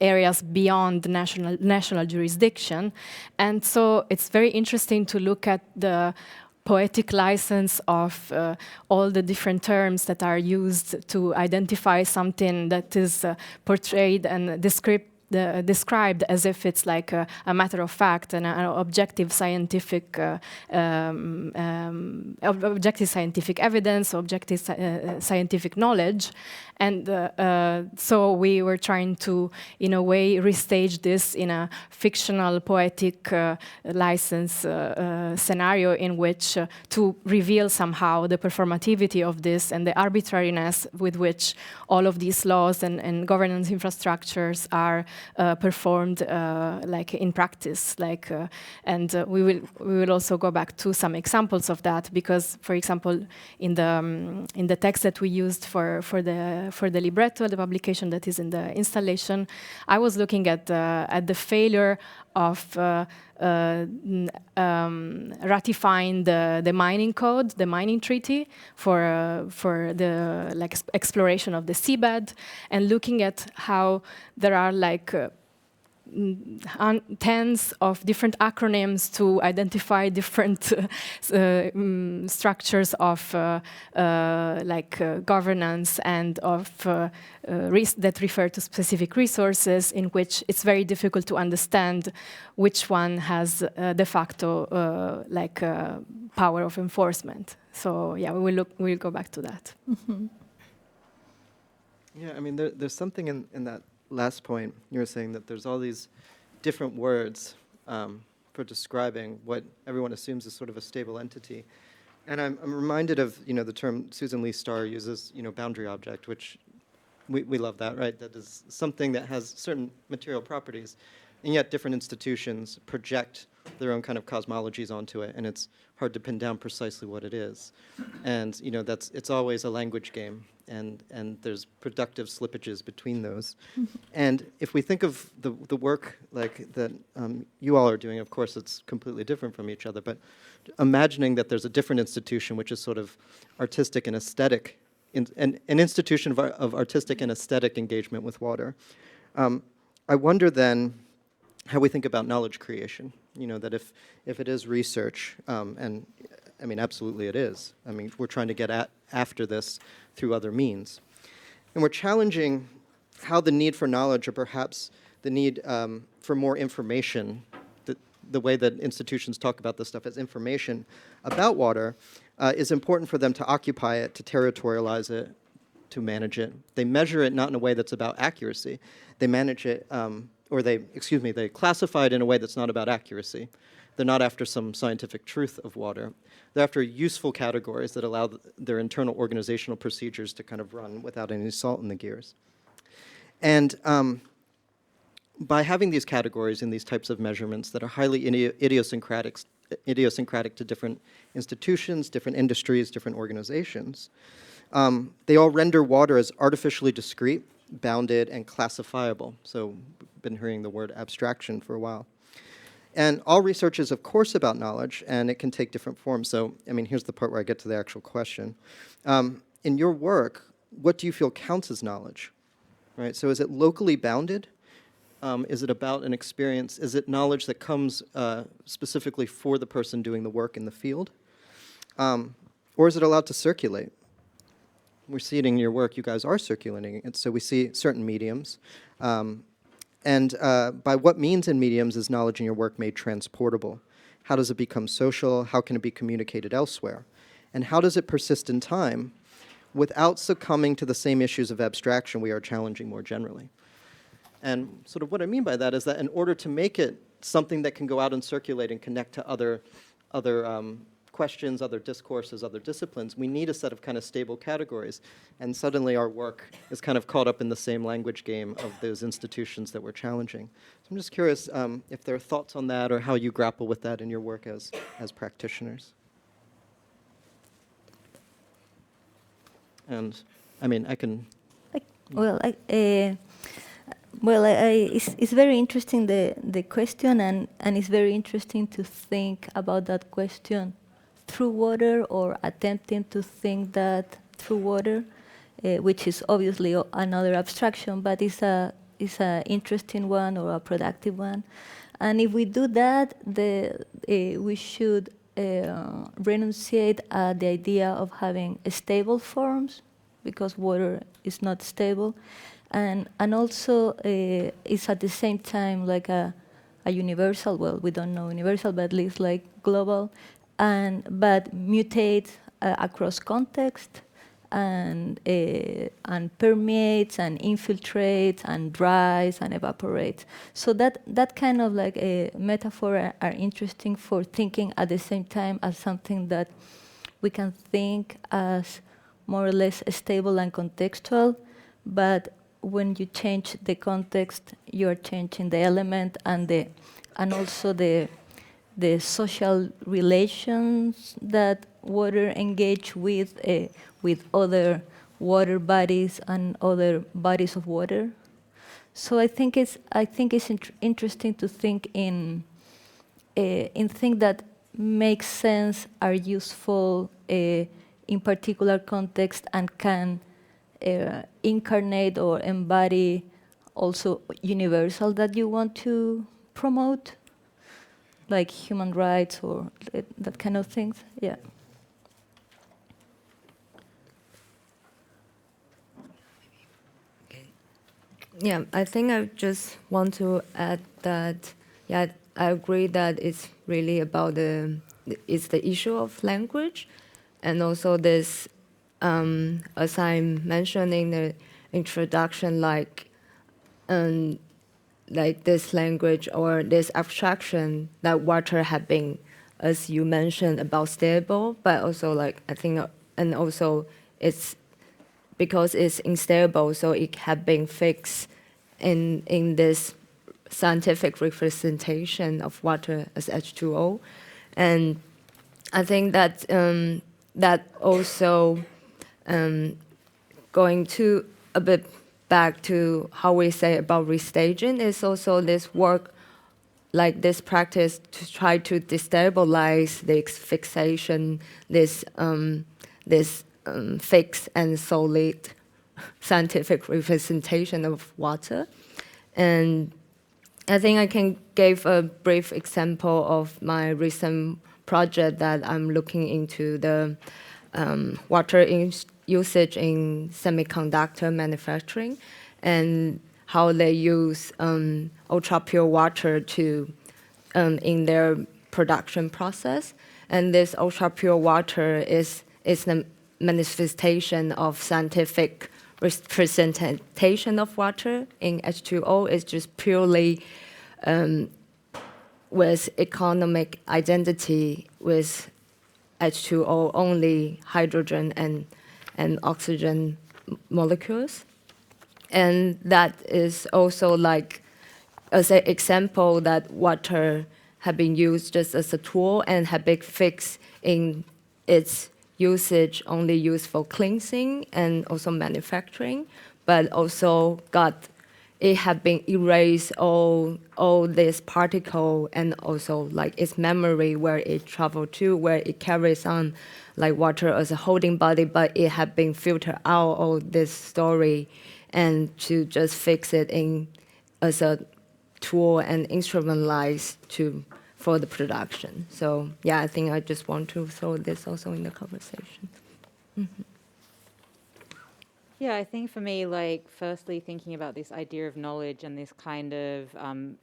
areas beyond national jurisdiction. And so it's very interesting to look at the poetic license of all the different terms that are used to identify something that is portrayed and described as if it's like a matter of fact and an objective scientific evidence, objective scientific knowledge. And so we were trying to, in a way, restage this in a fictional, poetic license scenario in which to reveal somehow the performativity of this and the arbitrariness with which all of these laws and governance infrastructures are performed like in practice. And we will also go back to some examples of that, because, for example, in the text that we used for the libretto, the publication that is in the installation, I was looking at the failure of ratifying the mining code, the mining treaty for the like exploration of the seabed, and looking at how there are like tens of different acronyms to identify different structures of governance and of that refer to specific resources, in which it's very difficult to understand which one has de facto power of enforcement. So yeah, we'll go back to that. Mm-hmm. Yeah, I mean, there's something in that last point. You were saying that there's all these different words for describing what everyone assumes is sort of a stable entity. And I'm reminded of, the term Susan Lee Starr uses, boundary object, which we love that, right? That is something that has certain material properties, and yet different institutions project their own kind of cosmologies onto it, and it's hard to pin down precisely what it is. And it's always a language game, and there's productive slippages between those. Mm-hmm. And if we think of the work like that you all are doing, of course it's completely different from each other, but imagining that there's a different institution which is sort of artistic and aesthetic, an institution of artistic and aesthetic engagement with water. I wonder then how we think about knowledge creation. That if it is research, and I mean, absolutely it is. I mean, we're trying to get after this through other means. And we're challenging how the need for knowledge, or perhaps the need for more information, the way that institutions talk about this stuff as information about water, is important for them to occupy it, to territorialize it, to manage it. They measure it not in a way that's about accuracy. They manage it, they classify it in a way that's not about accuracy. They're not after some scientific truth of water. They're after useful categories that allow their internal organizational procedures to kind of run without any salt in the gears. And by having these categories and these types of measurements that are highly idiosyncratic to different institutions, different industries, different organizations, they all render water as artificially discrete, bounded, and classifiable. So we've been hearing the word abstraction for a while. And all research is, of course, about knowledge, and it can take different forms. So, I mean, here's the part where I get to the actual question. In your work, what do you feel counts as knowledge? Right? So is it locally bounded? Is it about an experience? Is it knowledge that comes specifically for the person doing the work in the field? Or is it allowed to circulate? We're seeing in your work, you guys are circulating it. So we see certain mediums. And by what means and mediums is knowledge in your work made transportable? How does it become social? How can it be communicated elsewhere? And how does it persist in time without succumbing to the same issues of abstraction we are challenging more generally? And sort of what I mean by that is that in order to make it something that can go out and circulate and connect to other questions, other discourses, other disciplines, we need a set of kind of stable categories. And suddenly our work is kind of caught up in the same language game of those institutions that we're challenging. So I'm just curious if there are thoughts on that or how you grapple with that in your work as practitioners. And I mean, I can. Well, it's very interesting the question, and it's very interesting to think about that question through water or attempting to think that through water, which is obviously another abstraction, but it's a interesting one or a productive one. And if we do that, we should renunciate the idea of having stable forms, because water is not stable, and also it's at the same time like a universal. Well, we don't know universal, but at least like global, but mutate across context, and permeates and infiltrates and dries and evaporates. So that kind of like a metaphor are interesting for thinking at the same time as something that we can think as more or less stable and contextual, but when you change the context, you're changing the element and also the social relations that water engage with other water bodies and other bodies of water. So I think it's interesting to think in things that make sense, are useful in particular context, and can incarnate or embody also universal that you want to promote, like human rights or that kind of things. Yeah. Yeah, I think I just want to add that, yeah, I agree that it's really about it's the issue of language, and also this, as I mentioned in the introduction, like this language or this abstraction that water had been, as you mentioned, about stable, but also like I think, and also it's because it's unstable, so it had been fixed in this scientific representation of water as H2O. And I think that that also going to a bit back to how we say about restaging is also this work, like this practice to try to destabilize this fixation, this fixed and solid scientific representation of water. And I think I can give a brief example of my recent project that I'm looking into the water usage in semiconductor manufacturing, and how they use ultra pure water to in their production process. And this ultra pure water is the manifestation of scientific representation of water in H2O. Is just purely with economic identity with H2O, only hydrogen and oxygen molecules. And that is also like as an example that water have been used just as a tool and have been fixed in its usage, only used for cleansing and also manufacturing, but also it had been erased all this particle and also like its memory where it traveled to, where it carries on like water as a holding body, but it had been filtered out all this story and to just fix it in as a tool and instrumentalized for the production. So yeah, I think I just want to throw this also in the conversation. Mm-hmm. Yeah, I think for me, like, firstly, thinking about this idea of knowledge and this kind of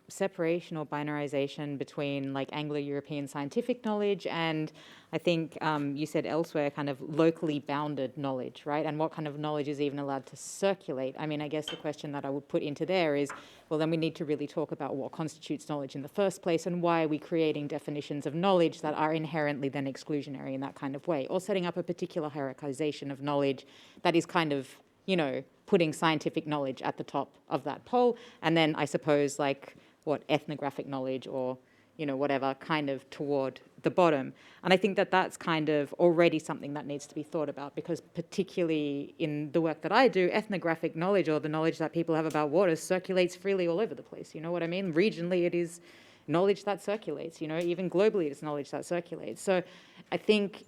separation or binarization between, like, Anglo-European scientific knowledge and, I think you said elsewhere, kind of locally bounded knowledge, right? And what kind of knowledge is even allowed to circulate? I mean, I guess the question that I would put into there is, well, then we need to really talk about what constitutes knowledge in the first place, and why are we creating definitions of knowledge that are inherently then exclusionary in that kind of way, or setting up a particular hierarchization of knowledge that is kind of, you know, putting scientific knowledge at the top of that pole, and then I suppose like what ethnographic knowledge or, you know, whatever kind of toward the bottom. And I think that that's kind of already something that needs to be thought about, because particularly in the work that I do, ethnographic knowledge, or the knowledge that people have about water, circulates freely all over the place. You know what I mean? Regionally, it is knowledge that circulates, you know, even globally, it's knowledge that circulates. So I think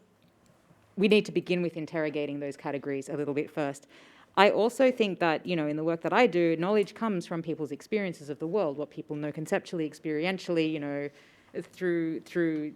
we need to begin with interrogating those categories a little bit first. I also think that, you know, in the work that I do, knowledge comes from people's experiences of the world, what people know conceptually, experientially, you know, through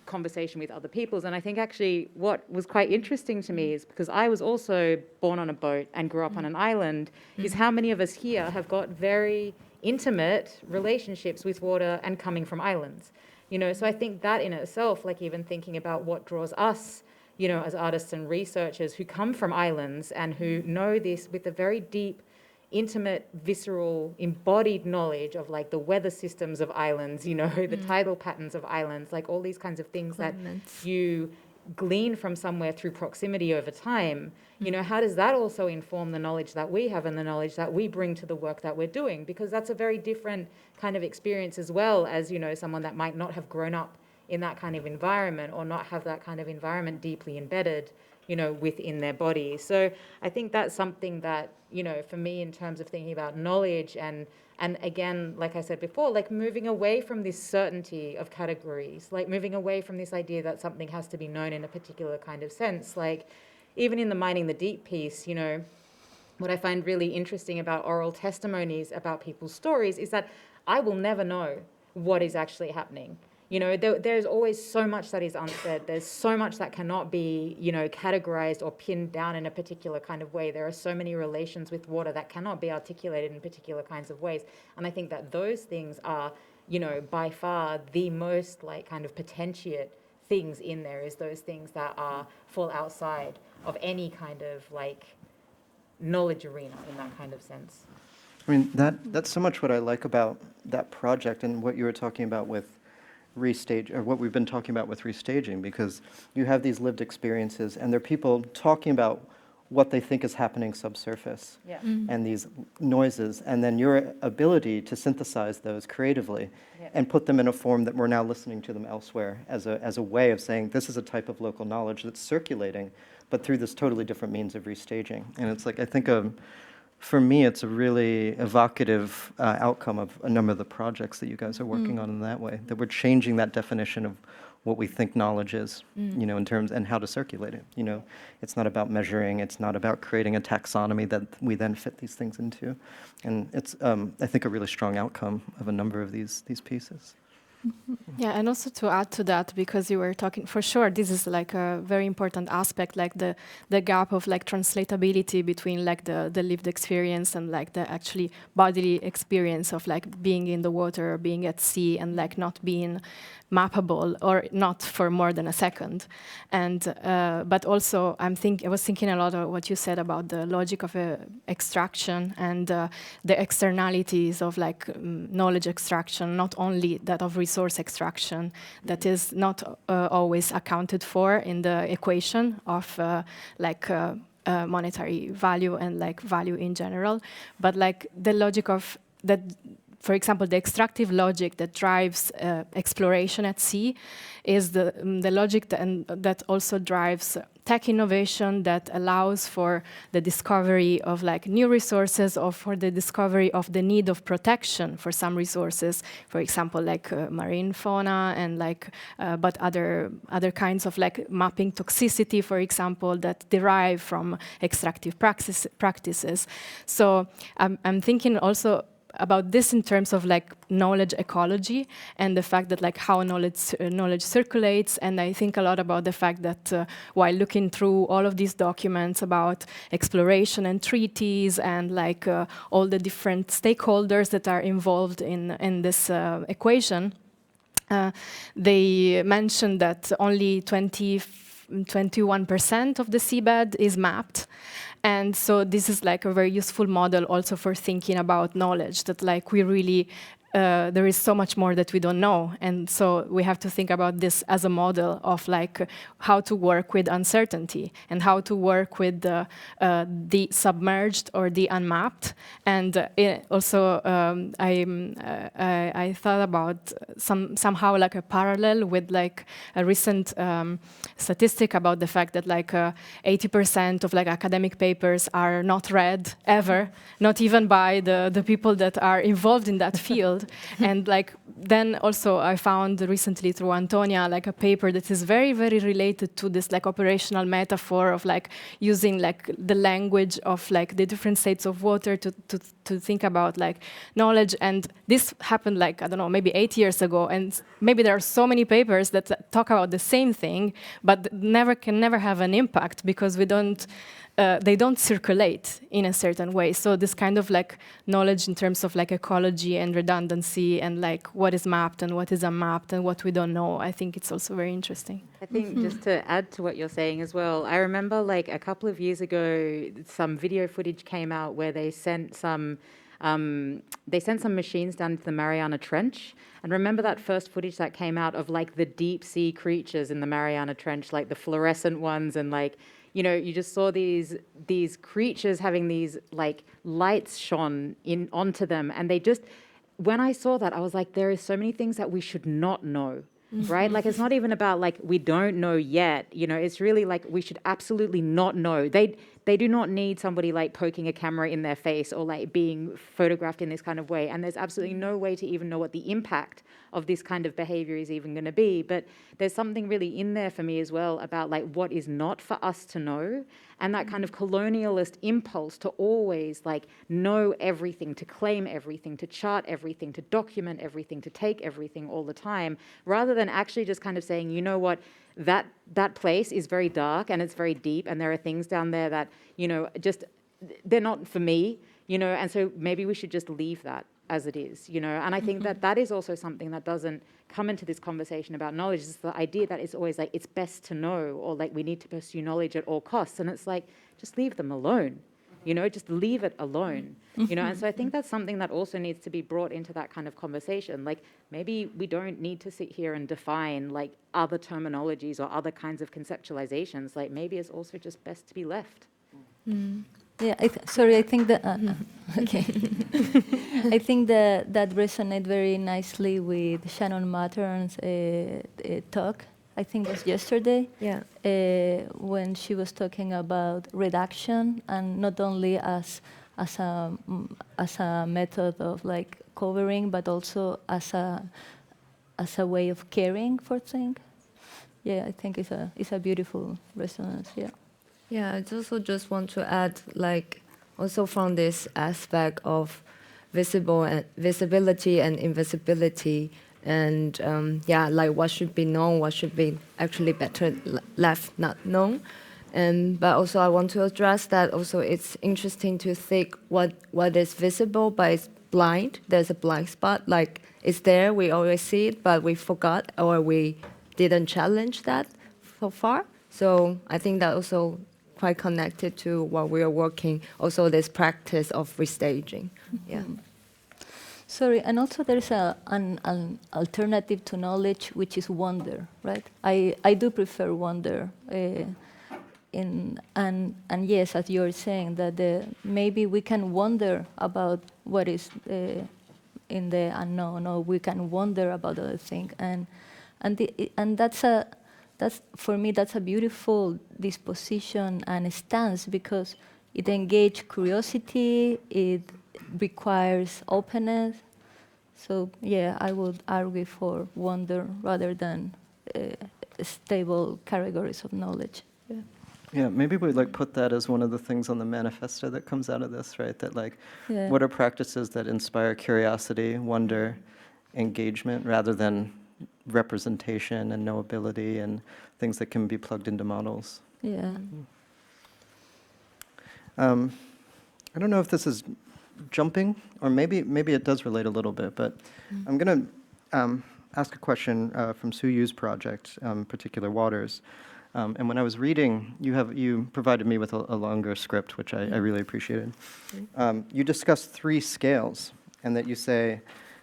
conversation with other peoples. And I think actually what was quite interesting to me is, because I was also born on a boat and grew up on an island, is how many of us here have got very intimate relationships with water and coming from islands. You know, so I think that in itself, like even thinking about what draws us, you know, as artists and researchers who come from islands and who know this with a very deep, intimate, visceral, embodied knowledge of like the weather systems of islands, you know, the tidal patterns of islands, like all these kinds of things that you glean from somewhere through proximity over time, you know, how does that also inform the knowledge that we have and the knowledge that we bring to the work that we're doing? Because that's a very different kind of experience, as well as, you know, someone that might not have grown up in that kind of environment, or not have that kind of environment deeply embedded, you know, within their body. So I think that's something that, you know, for me, in terms of thinking about knowledge, and again, like I said before, like moving away from this certainty of categories, like moving away from this idea that something has to be known in a particular kind of sense. Like even in the Mining the Deep piece, you know, what I find really interesting about oral testimonies about people's stories is that I will never know what is actually happening. You know, there's always so much that is unsaid. There's so much that cannot be, you know, categorized or pinned down in a particular kind of way. There are so many relations with water that cannot be articulated in particular kinds of ways. And I think that those things are, you know, by far the most like kind of potentiate things in there, is those things that fall outside of any kind of like knowledge arena in that kind of sense. I mean, that's so much what I like about that project and what you were talking about with restage, or what we've been talking about with restaging, because you have these lived experiences and there are people talking about what they think is happening subsurface, and these noises, and then your ability to synthesize those creatively and put them in a form that we're now listening to them elsewhere as a way of saying this is a type of local knowledge that's circulating, but through this totally different means of restaging. And it's like, I think for me, it's a really evocative outcome of a number of the projects that you guys are working on in that way, that we're changing that definition of what we think knowledge is, you know, in terms, and how to circulate it. You know, it's not about measuring, it's not about creating a taxonomy that we then fit these things into. And it's, I think, a really strong outcome of a number of these pieces. Yeah, and also to add to that, because you were talking, for sure, this is like a very important aspect, like the gap of like translatability between like the lived experience and like the actually bodily experience of like being in the water or being at sea, and like not being mappable or not for more than a second. And but also I was thinking a lot of what you said about the logic of extraction and the externalities of like knowledge extraction, not only that of resource extraction, that is not always accounted for in the equation of monetary value and like value in general, but like the logic of that. For example, the extractive logic that drives exploration at sea is the logic that also drives tech innovation, that allows for the discovery of like new resources, or for the discovery of the need of protection for some resources. For example, like marine fauna and like, but other kinds of like mapping toxicity, for example, that derive from extractive practices. So I'm thinking also about this in terms of like knowledge ecology and the fact that like how knowledge circulates. And I think a lot about the fact that while looking through all of these documents about exploration and treaties and like all the different stakeholders that are involved in this equation, they mentioned that only 21% of the seabed is mapped. And so this is like a very useful model also for thinking about knowledge, that like we really there is so much more that we don't know. And so we have to think about this as a model of like how to work with uncertainty and how to work with the submerged or the unmapped. And also I thought about somehow like a parallel with like a recent statistic about the fact that like 80% of like academic papers are not read ever, not even by the people that are involved in that field. And like then also I found recently through Antonia like a paper that is very, very related to this like operational metaphor of like using like the language of like the different states of water to think about like knowledge. And this happened like, I don't know, maybe 8 years ago. And maybe there are so many papers that talk about the same thing, but can never have an impact because they don't circulate in a certain way. So this kind of like knowledge in terms of like ecology and redundancy and like what is mapped and what is unmapped and what we don't know, I think it's also very interesting. I think just to add to what you're saying as well, I remember like a couple of years ago, some video footage came out where they sent some machines down to the Mariana Trench. And remember that first footage that came out of like the deep sea creatures in the Mariana Trench, like the fluorescent ones, and like, you know, you just saw these creatures having these like lights shone onto them. And they just, when I saw that, I was like, there is so many things that we should not know. Right? Like, it's not even about like, we don't know yet, you know, it's really like, we should absolutely not know. They do not need somebody like poking a camera in their face or like being photographed in this kind of way. And there's absolutely no way to even know what the impact of this kind of behavior is even going to be. But there's something really in there for me as well about like what is not for us to know, and that kind of colonialist impulse to always like know everything, to claim everything, to chart everything, to document everything, to take everything all the time, rather than actually just kind of saying, you know what, that place is very dark and it's very deep, and there are things down there that, you know, just, they're not for me, you know, and so maybe we should just leave that as it is, you know. And I think that is also something that doesn't come into this conversation about knowledge, is the idea that it's always like, it's best to know, or like we need to pursue knowledge at all costs. And it's like, just leave them alone, you know, just leave it alone, you know. And so I think that's something that also needs to be brought into that kind of conversation. Like, maybe we don't need to sit here and define like other terminologies or other kinds of conceptualizations. Like, maybe it's also just best to be left. Yeah, I think that, okay. I think that resonates very nicely with Shannon Mattern's talk. I think it was yesterday. Yeah. When she was talking about reduction, and not only as a method of like covering, but also as a way of caring for things. Yeah, I think it's a beautiful resonance. Yeah. Yeah, I also just want to add, like, also from this aspect of visibility and invisibility, and like what should be known, what should be actually better left not known. But also I want to address that also it's interesting to think what is visible but it's blind. There's a blind spot, like it's there, we always see it, but we forgot or we didn't challenge that so far. So I think that also quite connected to what we are working, also this practice of restaging. Yeah. Sorry, and also there's an alternative to knowledge, which is wonder, right? I do prefer wonder. And yes, as you're saying, that maybe we can wonder about what is in the unknown, or we can wonder about other things, and that's for me that's a beautiful disposition and stance, because it engages curiosity, it requires openness. So yeah, I would argue for wonder rather than stable categories of knowledge. Yeah. Yeah, maybe we like put that as one of the things on the manifesto that comes out of this, right? That like, Yeah. what are practices that inspire curiosity, wonder, engagement, rather than representation and knowability and things that can be plugged into models. Yeah. I don't know if this is jumping, or maybe it does relate a little bit, but I'm going to ask a question from Su Yu's project, Particular Waters. And when I was reading, you provided me with a longer script, which I really appreciated. You discussed 3 scales, and that you say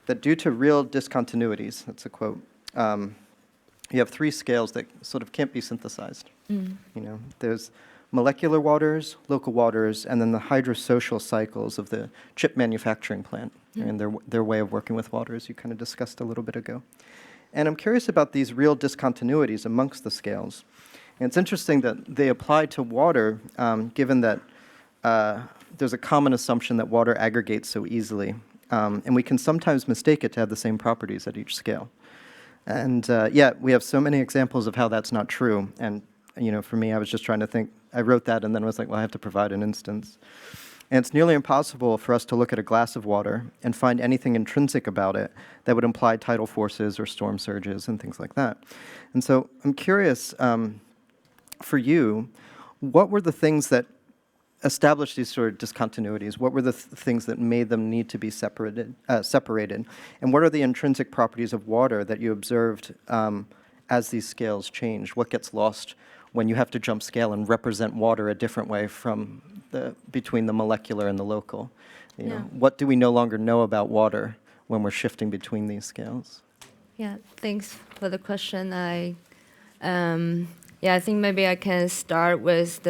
that due to real discontinuities, that's a quote, you have three scales that sort of can't be synthesized. You know, there's molecular waters, local waters, and then the hydrosocial cycles of the chip manufacturing plant and their way of working with water, as you kind of discussed a little bit ago. And I'm curious about these real discontinuities amongst the scales. And it's interesting that they apply to water, given that there's a common assumption that water aggregates so easily. And we can sometimes mistake it to have the same properties at each scale. And yet, we have so many examples of how that's not true. And, you know, for me, I was just trying to think, I wrote that and then was like, well, I have to provide an instance. And it's nearly impossible for us to look at a glass of water and find anything intrinsic about it that would imply tidal forces or storm surges and things like that. And so I'm curious, for you, what were the things that established these sort of discontinuities? What were the things that made them need to be separated? And what are the intrinsic properties of water that you observed as these scales change? What gets lost when you have to jump scale and represent water a different way from between the molecular and the local? You know, what do we no longer know about water when we're shifting between these scales? Yeah, thanks for the question. I think maybe I can start with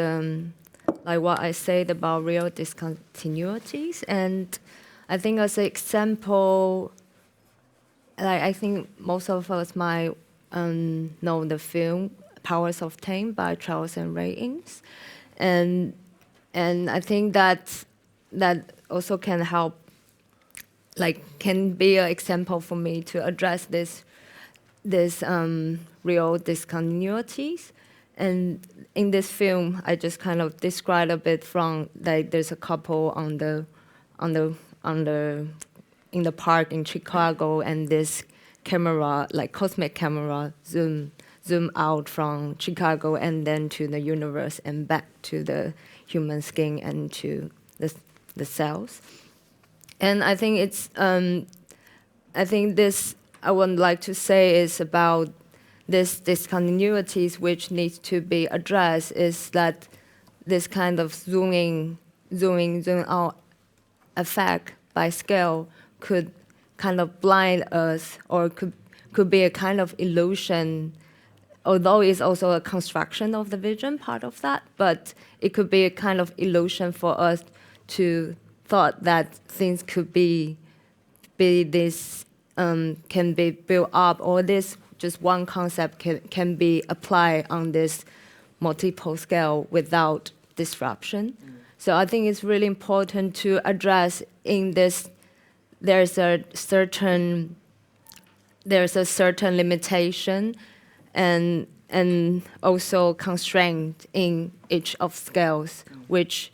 like what I said about real discontinuities. And I think as an example, like I think most of us might know the film Powers of Ten by Charles and Ray Eames. And I think that also can help, like can be an example for me to address this real discontinuities. And in this film, I just kind of described a bit from like there's a couple in the park in Chicago, and this camera, like cosmic camera, zoom out from Chicago and then to the universe and back to the human skin and to the cells. And I think it's I think this I would like to say is about this discontinuities which needs to be addressed is that this kind of zoom out effect by scale could kind of blind us, or could be a kind of illusion, although it's also a construction of the vision part of that, but it could be a kind of illusion for us to thought that things could be this can be built up, or this just one concept can be applied on this multiple scale without disruption. So I think it's really important to address in this, there's a certain limitation and also constraint in each of scales, which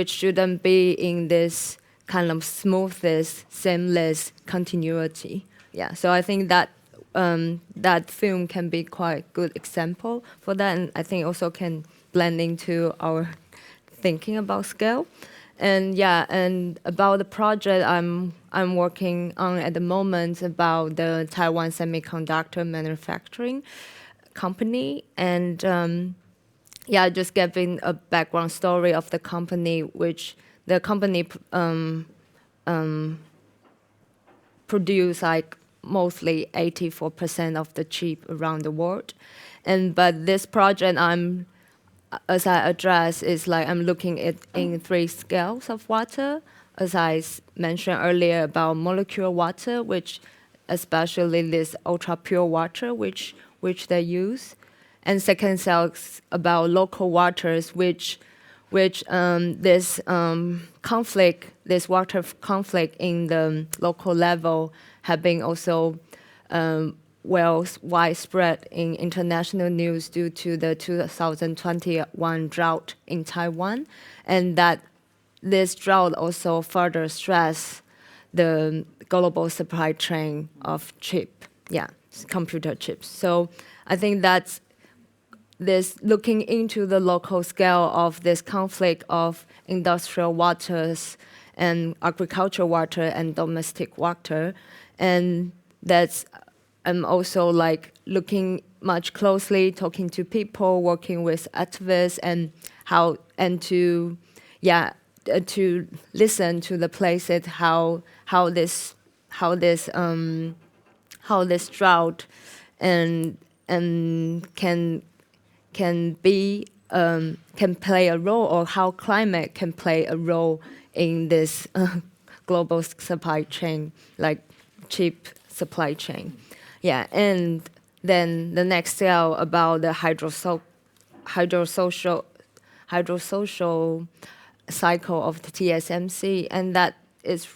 shouldn't be in this kind of smoothest, seamless continuity. Yeah, so I think that that film can be quite good example for that, and I think also can blend into our thinking about scale. And yeah, and about the project I'm working on at the moment about the Taiwan semiconductor manufacturing company, and just giving a background story of the company, which the company produce like mostly 84% of the chip around the world. But this project as I address is like I'm looking at in 3 scales of water, as I mentioned earlier about molecular water, which especially this ultra pure water which they use, and second scales about local waters, which this water conflict in the local level have been also widespread in international news due to the 2021 drought in Taiwan, and that this drought also further stress the global supply chain of computer chips. So I think that's this looking into the local scale of this conflict of industrial waters and agricultural water and domestic water. And I'm also like looking much closely, talking to people, working with activists, and to listen to the places how how this drought and can play a role, or how climate can play a role in this global supply chain, like cheap supply chain. Yeah, and then the next scale about the hydrosocial cycle of the TSMC, and that is,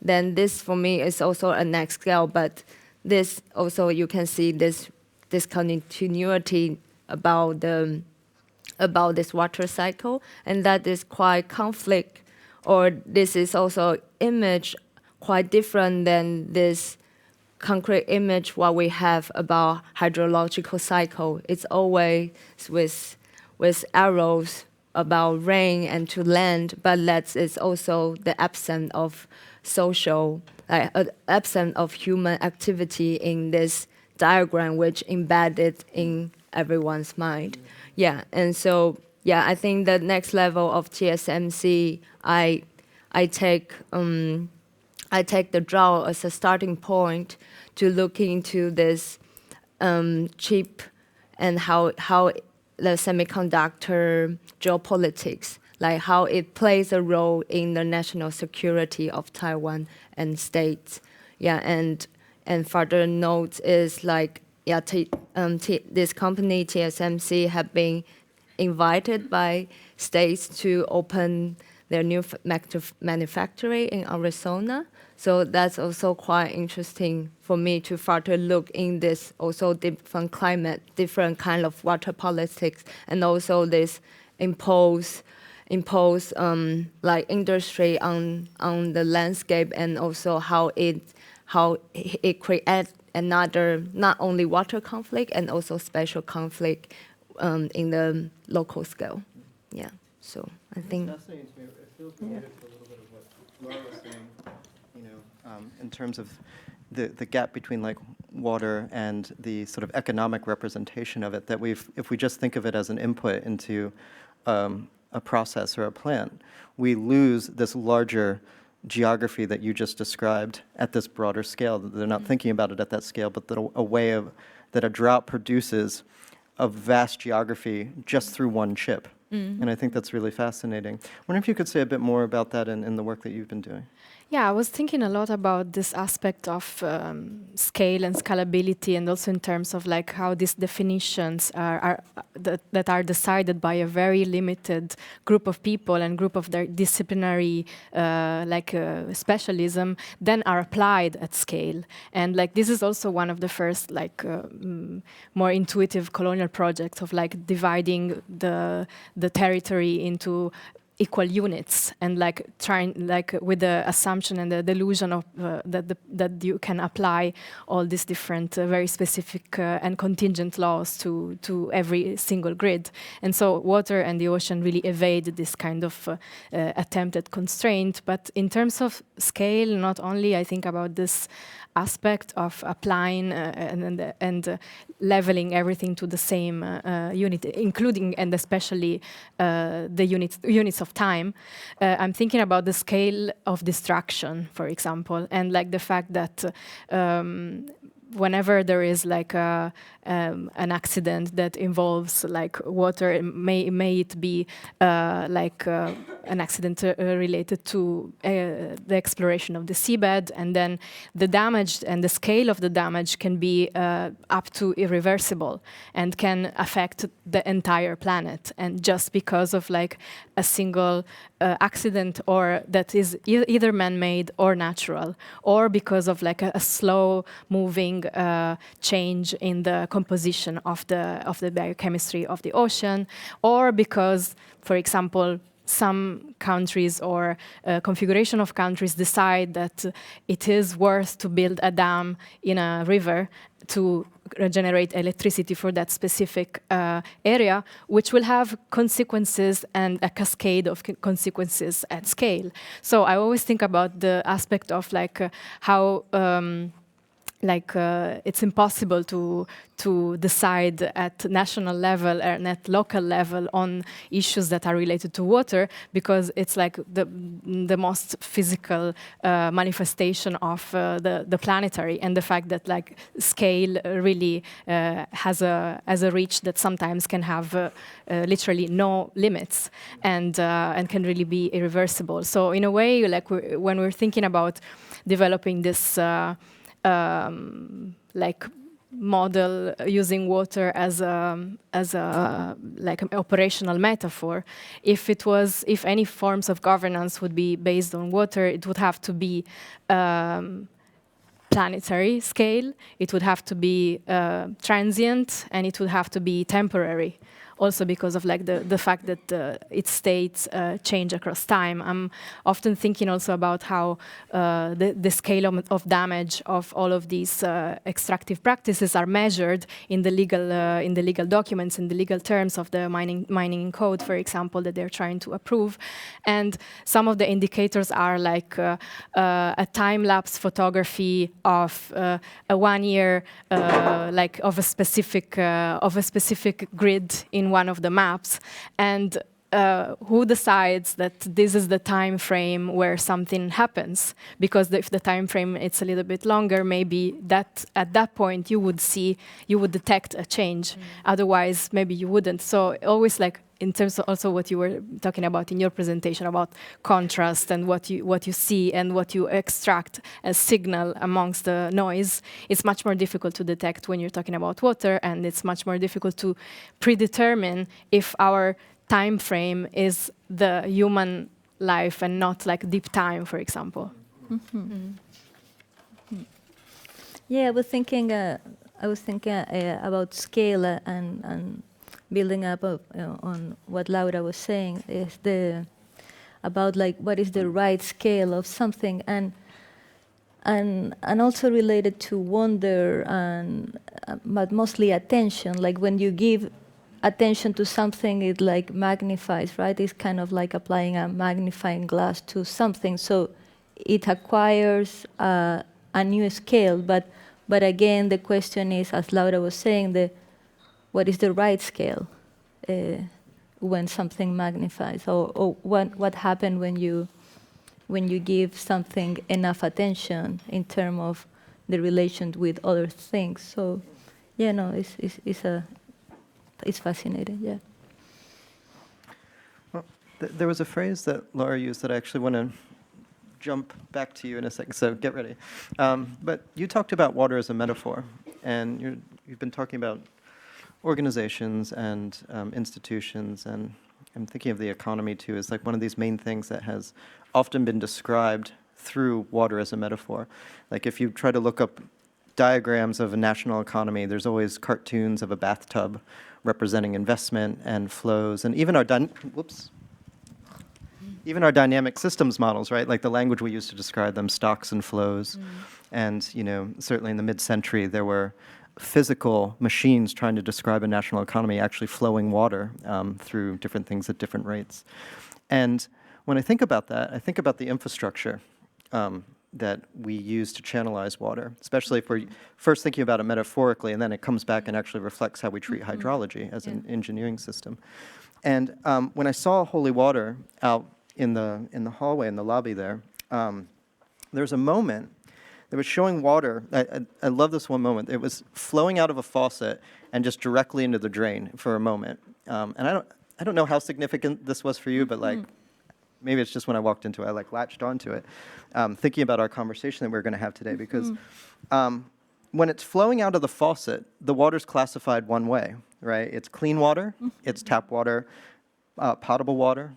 then this for me is also a next scale, but this also you can see this continuity about this water cycle, and that is quite conflict, or this is also image quite different than this concrete image what we have about hydrological cycle. It's always with arrows about rain and to land, but that is also the absence of social, absence of human activity in this diagram, which embedded in everyone's mind. Yeah, and so yeah, I think the next level of TSMC, I take the drought as a starting point to look into this chip and how the semiconductor geopolitics, like how it plays a role in the national security of Taiwan and states. Yeah, and further note is like, yeah, this company TSMC have been invited by states to open their new manufactory in Arizona. So that's also quite interesting for me to further look in this also different climate, different kind of water politics, and also this impose like industry on the landscape, and also how it creates another not only water conflict and also spatial conflict in the local scale. Yeah, so I think. It's fascinating to me. It feels related to a little bit of what Laura was saying, in terms of the gap between like water and the sort of economic representation of it, that if we just think of it as an input into a process or a plant, we lose this larger geography that you just described at this broader scale. They're not thinking about it at that scale, but that a drought produces a vast geography just through one chip. And I think that's really fascinating. I wonder if you could say a bit more about that in the work that you've been doing. Yeah, I was thinking a lot about this aspect of scale and scalability, and also in terms of like how these definitions that are decided by a very limited group of people and group of their disciplinary specialism then are applied at scale. And like this is also one of the first more intuitive colonial projects of like dividing the territory into equal units, and like trying like with the assumption and the delusion of that you can apply all these different very specific and contingent laws to every single grid. And so water and the ocean really evade this kind of attempted constraint. But in terms of scale, not only I think about this aspect of applying and leveling everything to the same unit, including and especially the units of time. I'm thinking about the scale of destruction, for example, and like the fact that whenever there is like an accident that involves like water, may it be an accident related to the exploration of the seabed, and then the damage and the scale of the damage can be up to irreversible and can affect the entire planet. And just because of like a single accident, or that is either man-made or natural, or because of like a slow moving change in the composition of the biochemistry of the ocean, or because, for example, some countries or configuration of countries decide that it is worth to build a dam in a river to generate electricity for that specific area, which will have consequences and a cascade of consequences at scale. So I always think about the aspect of like how it's impossible to decide at national level and at local level on issues that are related to water, because it's like the most physical manifestation of the planetary, and the fact that like scale really has a reach that sometimes can have literally no limits, and can really be irreversible. So in a way, like when we're thinking about developing this like model using water as a like an operational metaphor, if any forms of governance would be based on water, it would have to be planetary scale, it would have to be transient, and it would have to be temporary. Also because of like the fact that its states change across time. I'm often thinking also about how the scale of damage of all of these extractive practices are measured in the legal documents, in the legal terms of the mining code, for example, that they're trying to approve. And some of the indicators are like a time-lapse photography of a 1 year, like of a specific grid in one of the maps, and who decides that this is the time frame where something happens? Because if the time frame it's a little bit longer, maybe that at that point you would detect a change. Otherwise, maybe you wouldn't. So always like in terms of also what you were talking about in your presentation about contrast and what you see and what you extract as signal amongst the noise, it's much more difficult to detect when you're talking about water, and it's much more difficult to predetermine if our time frame is the human life and not like deep time, for example. Yeah, I was thinking about scale and building up on what Laura was saying, is about like what is the right scale of something, and also related to wonder, but mostly attention. Like when you give attention to something, it like magnifies, right? It's kind of like applying a magnifying glass to something, so it acquires a new scale. But again, the question is, as Laura was saying, what is the right scale when something magnifies, or what happened when you give something enough attention in terms of the relation with other things. So, yeah, no, it's fascinating. Yeah. Well, there was a phrase that Laura used that I actually want to jump back to you in a second, so get ready. But you talked about water as a metaphor, and you've been talking about organizations and institutions, and I'm thinking of the economy too as like one of these main things that has often been described through water as a metaphor. Like if you try to look up diagrams of a national economy, there's always cartoons of a bathtub representing investment and flows, and even our dynamic systems models, right? Like the language we use to describe them, stocks and flows. And certainly in the mid-century, there were physical machines trying to describe a national economy actually flowing water through different things at different rates. And when I think about that, I think about the infrastructure that we use to channelize water, especially if we're first thinking about it metaphorically, and then it comes back and actually reflects how we treat hydrology as an engineering system. And when I saw holy water out in the hallway, in the lobby there, there's a moment that was showing water. I love this one moment. It was flowing out of a faucet and just directly into the drain for a moment. And I don't know how significant this was for you, but like maybe it's just when I walked into it, I like latched onto it, thinking about our conversation that we're going to have today. Because when it's flowing out of the faucet, the water's classified one way, right? It's clean water, it's tap water, potable water,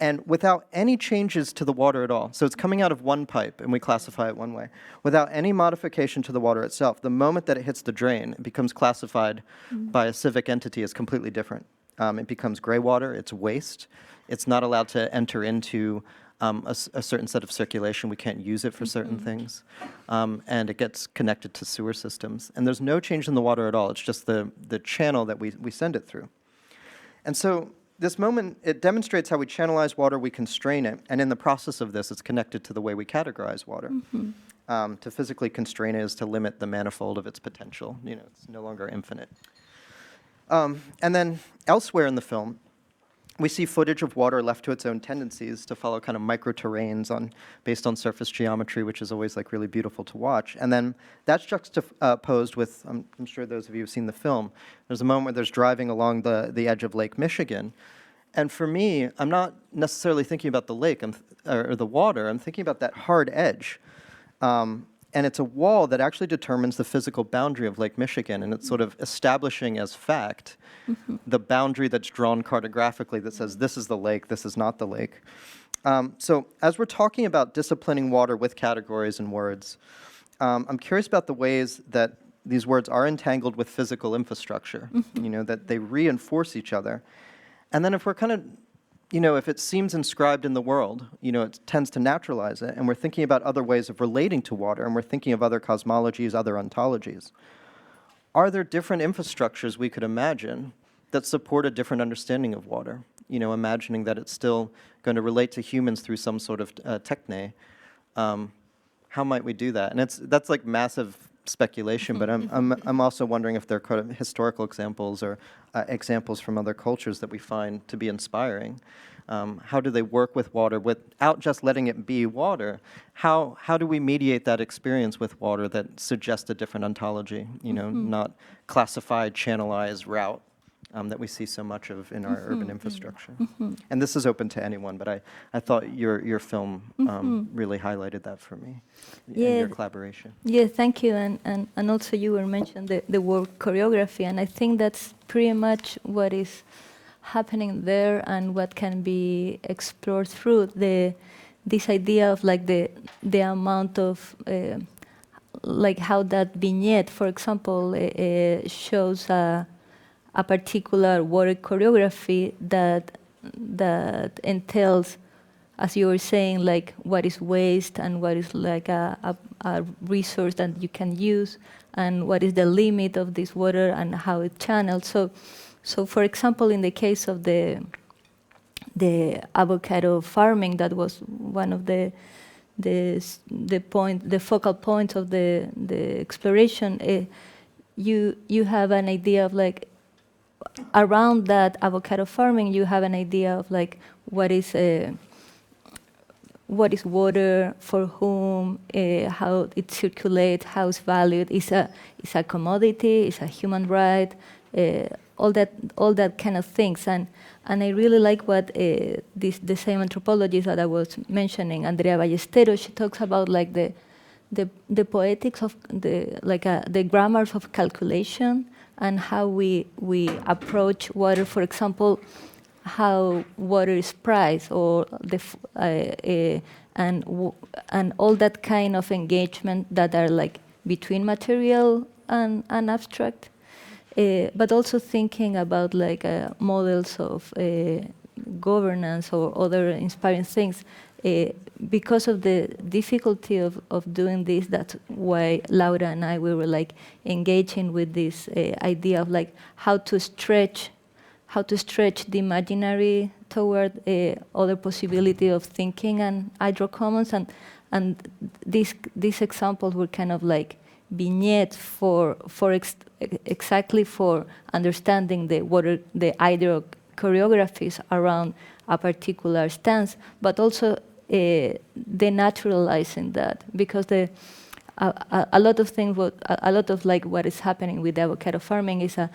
and without any changes to the water at all. So it's coming out of one pipe, and we classify it one way. Without any modification to the water itself, the moment that it hits the drain, it becomes classified by a civic entity as completely different. It becomes gray water, it's waste. It's not allowed to enter into a certain set of circulation. We can't use it for certain things. And it gets connected to sewer systems. And there's no change in the water at all. It's just the channel that we send it through. And so this moment, it demonstrates how we channelize water, we constrain it, and in the process of this, it's connected to the way we categorize water. To physically constrain it is to limit the manifold of its potential. You know, it's no longer infinite. And then elsewhere in the film, we see footage of water left to its own tendencies to follow kind of micro-terrains based on surface geometry, which is always like really beautiful to watch. And then that's juxtaposed with, I'm sure those of you who've seen the film, there's a moment where there's driving along the edge of Lake Michigan. And for me, I'm not necessarily thinking about the lake or the water, I'm thinking about that hard edge. And it's a wall that actually determines the physical boundary of Lake Michigan, and it's sort of establishing as fact the boundary that's drawn cartographically that says this is the lake, this is not the lake. So as we're talking about disciplining water with categories and words, I'm curious about the ways that these words are entangled with physical infrastructure, you know, that they reinforce each other. And then if we're kind of, you know, if it seems inscribed in the world, you know, it tends to naturalize it, and we're thinking about other ways of relating to water, and we're thinking of other cosmologies, other ontologies. Are there different infrastructures we could imagine that support a different understanding of water? You know, imagining that it's still going to relate to humans through some sort of techne. How might we do that? And that's like massive speculation, but I'm also wondering if there are kind of historical examples or examples from other cultures that we find to be inspiring. How do they work with water without just letting it be water? How do we mediate that experience with water that suggests a different ontology, you know, not classified, channelized route that we see so much of in our urban infrastructure? And this is open to anyone, but I thought your film really highlighted that for me, and your collaboration. Yeah, thank you. And also you were mentioned the word choreography, and I think that's pretty much what is happening there and what can be explored through this idea of like the amount of like how that vignette, for example, shows a particular water choreography that entails, as you were saying, like what is waste and what is like a resource that you can use, and what is the limit of this water and how it channels. So for example, in the case of the avocado farming, that was one of the focal points of the exploration. You have an idea of like, around that avocado farming, you have an idea of like what is water, for whom, how it circulates, how it's valued. Is a commodity, is a human right, all that kind of things. And I really like what the same anthropologist that I was mentioning, Andrea Ballesteros, she talks about like the poetics of the grammars of calculation, and how we approach water. For example, how water is priced, or and all that kind of engagement that are like between material and abstract, but also thinking about like models of governance or other inspiring things. Because of the difficulty of doing this, that's why Laura and I, we were like engaging with this idea of like how to stretch the imaginary toward other possibility of thinking and hydrocommons, and these examples were kind of like vignettes exactly for understanding the hydro choreographies around a particular stance, but also denaturalizing that, because a lot of things, a lot of like what is happening with the avocado farming is a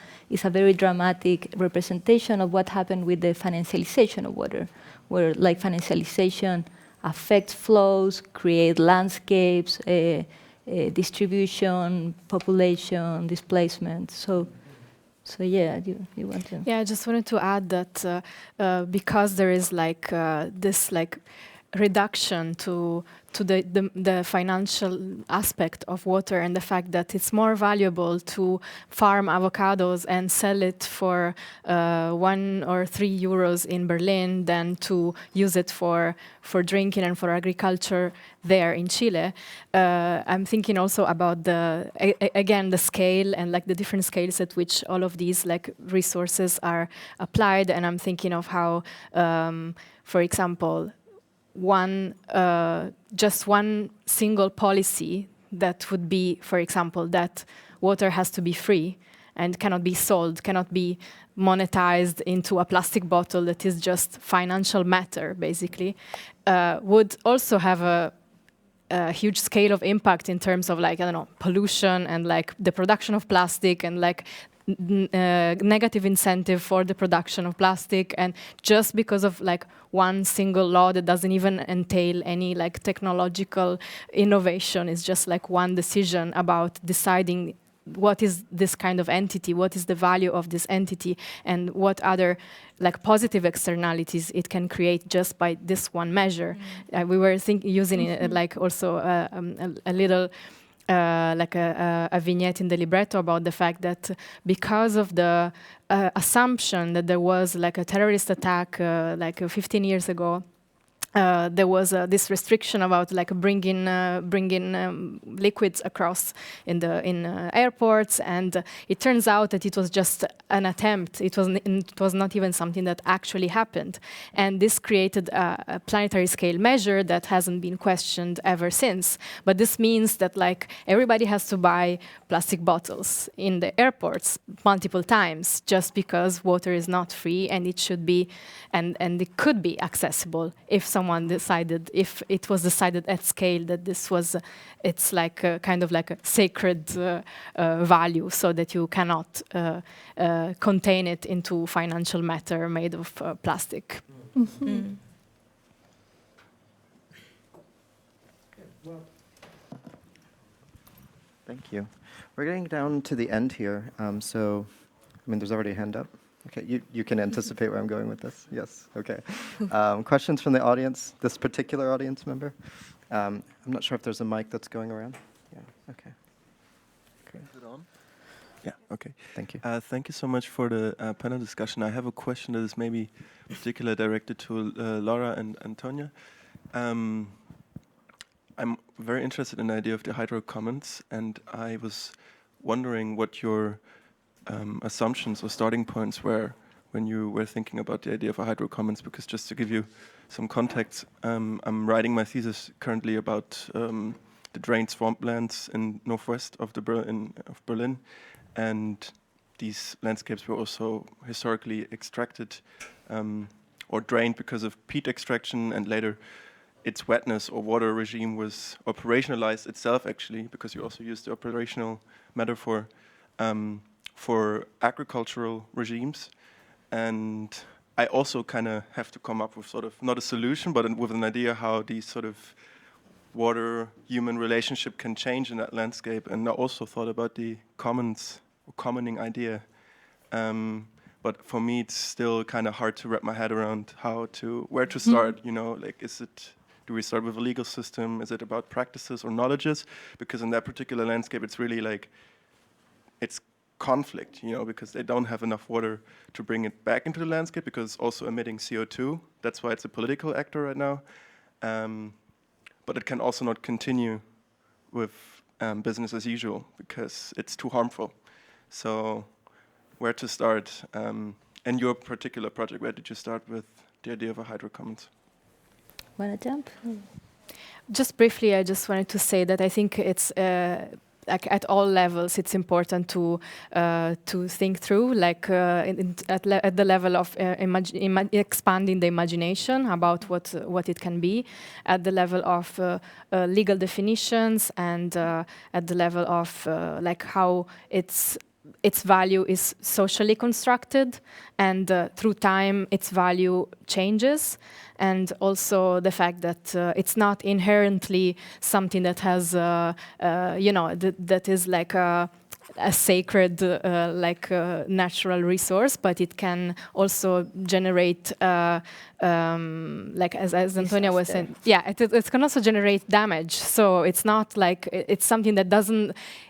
very dramatic representation of what happened with the financialization of water, where like financialization affects flows, create landscapes, distribution, population, displacement. So yeah, you want to? Yeah, I just wanted to add that because there is like this like reduction to the financial aspect of water, and the fact that it's more valuable to farm avocados and sell it for 1 or 3 euros in Berlin than to use it for drinking and for agriculture there in Chile. I'm thinking also about again the scale and like the different scales at which all of these like resources are applied, and I'm thinking of how, for example, just one single policy that would be, for example, that water has to be free and cannot be sold, cannot be monetized into a plastic bottle that is just financial matter, basically, would also have a huge scale of impact in terms of, like, I don't know, pollution and like the production of plastic and like negative incentive for the production of plastic. And just because of like one single law that doesn't even entail any like technological innovation, it's just like one decision about deciding what is this kind of entity, what is the value of this entity, and what other like positive externalities it can create just by this one measure. We were using it like also a little like a vignette in the libretto about the fact that because of the assumption that there was like a terrorist attack like 15 years ago, there was this restriction about like bringing liquids across in airports, and it turns out that it was just an attempt. It was not even something that actually happened, and this created a planetary scale measure that hasn't been questioned ever since. But this means that like everybody has to buy plastic bottles in the airports multiple times just because water is not free, and it should be, and it could be accessible if someone decided, if it was decided at scale that this was, it's like a kind of like a sacred value, so that you cannot contain it into financial matter made of plastic. Thank you. We're getting down to the end here, so, I mean, there's already a hand up. Okay, you can anticipate where I'm going with this. Yes, okay. Questions from the audience, this particular audience member? I'm not sure if there's a mic that's going around. Yeah, okay. Great. Is it on? Yeah, okay. Thank you. Thank you so much for the panel discussion. I have a question that is maybe particularly directed to Laura and Antonia. I'm very interested in the idea of the hydro commons, and I was wondering what your assumptions or starting points were when you were thinking about the idea of a hydro commons, because just to give you some context, I'm writing my thesis currently about the drained swamplands in northwest of Berlin, and these landscapes were also historically extracted or drained because of peat extraction, and later its wetness or water regime was operationalized itself, actually, because you also used the operational metaphor for agricultural regimes. And I also kind of have to come up with sort of, not a solution, but with an idea how these sort of water-human relationship can change in that landscape. And I also thought about the commons, or commoning idea. But for me, it's still kind of hard to wrap my head around where to start, you know, like, do we start with a legal system? Is it about practices or knowledges? Because in that particular landscape, it's really like, it's conflict, you know, because they don't have enough water to bring it back into the landscape, because it's also emitting CO2. That's why it's a political actor right now. But it can also not continue with business as usual, because it's too harmful. So where to start? In your particular project, where did you start with the idea of a hydro commons? Want to jump? Just briefly, I just wanted to say that I think it's like at all levels, it's important to think through, like at the level of expanding the imagination about what it can be, at the level of legal definitions, and at the level of like how its value is socially constructed, and through time its value changes, and also the fact that it's not inherently something that has, you know, that is like a sacred, natural resource, but it can also generate, like as Antonia was saying, yeah, it can also generate damage. So it's not like, it's something that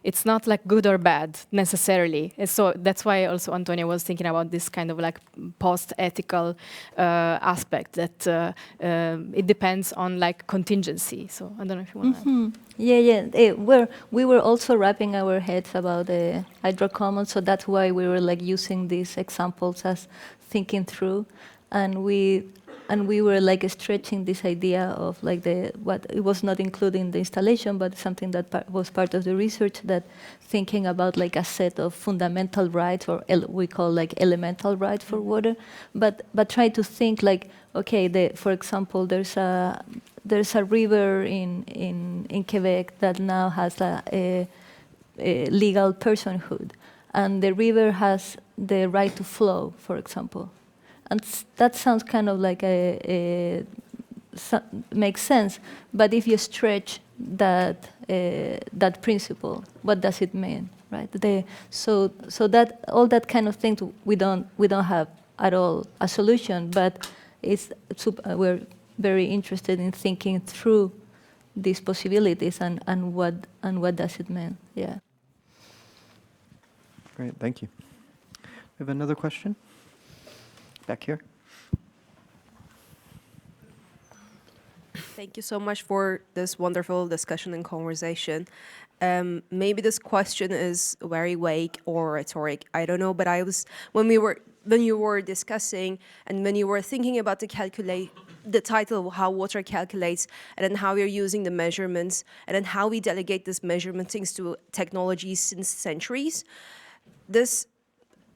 it's not like good or bad necessarily. And so that's why also Antonia was thinking about this kind of like post-ethical aspect, that it depends on like contingency. So I don't know if you want to add. Yeah. We were also wrapping our heads about the hydro commons, so that's why we were like using these examples as thinking through, and we and we were like stretching this idea of like what it was not included in the installation, but something that was part of the research, that thinking about like a set of fundamental rights, or we call like elemental rights for water, but try to think like, okay, for example, there's a river in Quebec that now has a legal personhood, and the river has the right to flow, for example. And that sounds kind of like makes sense, but if you stretch that principle, what does it mean, right? So that all that kind of thing we don't have at all a solution, but we're very interested in thinking through these possibilities and what does it mean? Yeah. Great, thank you. We have another question back here. Thank you so much for this wonderful discussion and conversation. Maybe this question is very vague or rhetoric, I don't know, but when you were discussing and when you were thinking about the title of how water calculates, and then how we're using the measurements, and then how we delegate this measurement things to technologies since centuries, this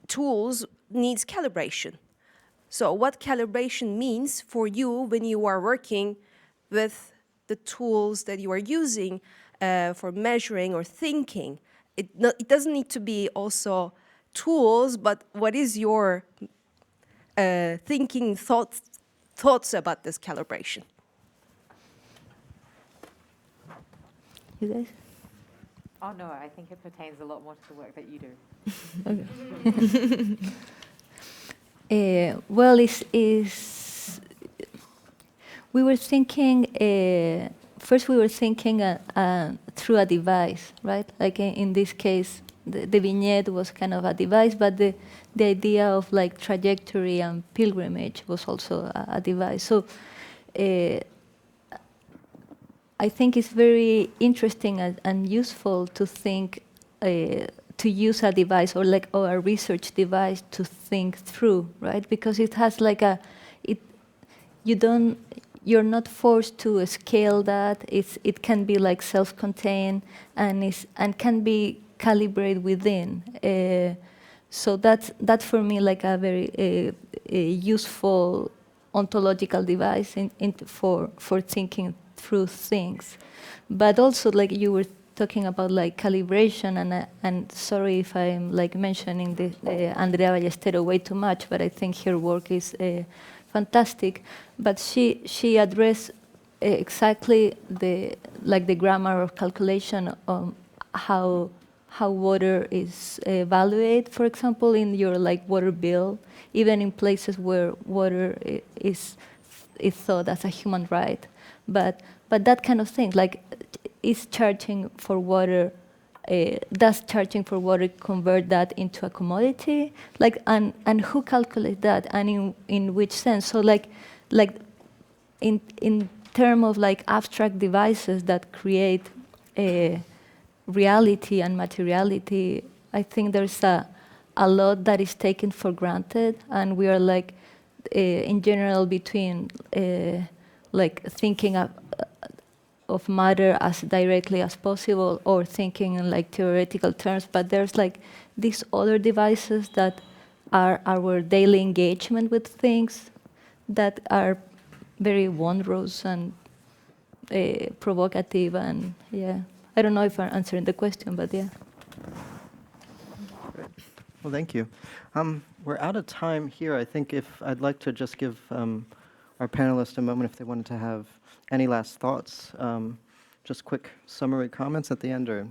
tools needs calibration. So what calibration means for you when you are working with the tools that you are using for measuring or thinking. It doesn't need to be also tools, but what is your thinking thoughts about this calibration? You guys? Oh no, I think it pertains a lot more to the work that you do. Well, we were thinking, first we were thinking through a device, right? Like in this case, the vignette was kind of a device, but the idea of like trajectory and pilgrimage was also a device. So I think it's very interesting and useful to think, to use a device or a research device to think through, right? Because it has like you're not forced to scale that. It can be like self-contained and can be calibrated within. So that's for me like a very useful ontological device for thinking through things. But also, like you were talking about like calibration, and sorry if I'm like mentioning the Andrea Ballesteros way too much, but I think her work is fantastic. But she addressed exactly the grammar of calculation on how water is evaluated, for example, in your like water bill, even in places where water is thought as a human right. But that kind of thing, like, is charging for water, does charging for water convert that into a commodity? Like, and who calculates that, and in which sense? So like in terms of like abstract devices that create reality and materiality, I think there's a lot that is taken for granted, and we are like in general between like thinking of matter as directly as possible, or thinking in like theoretical terms, but there's like these other devices that are our daily engagement with things that are very wondrous and provocative, and yeah. I don't know if I'm answering the question, but yeah. Great. Well, thank you. We're out of time here. I think I'd like to just give our panelists a moment if they wanted to have any last thoughts. Just quick summary comments at the end, or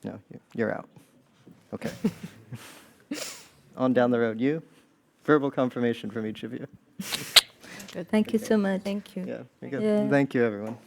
no, you're out. Okay. On down the road. You? Verbal confirmation from each of you. Thank you so much. Thank you. Yeah, you're good. Yeah. Thank you, everyone.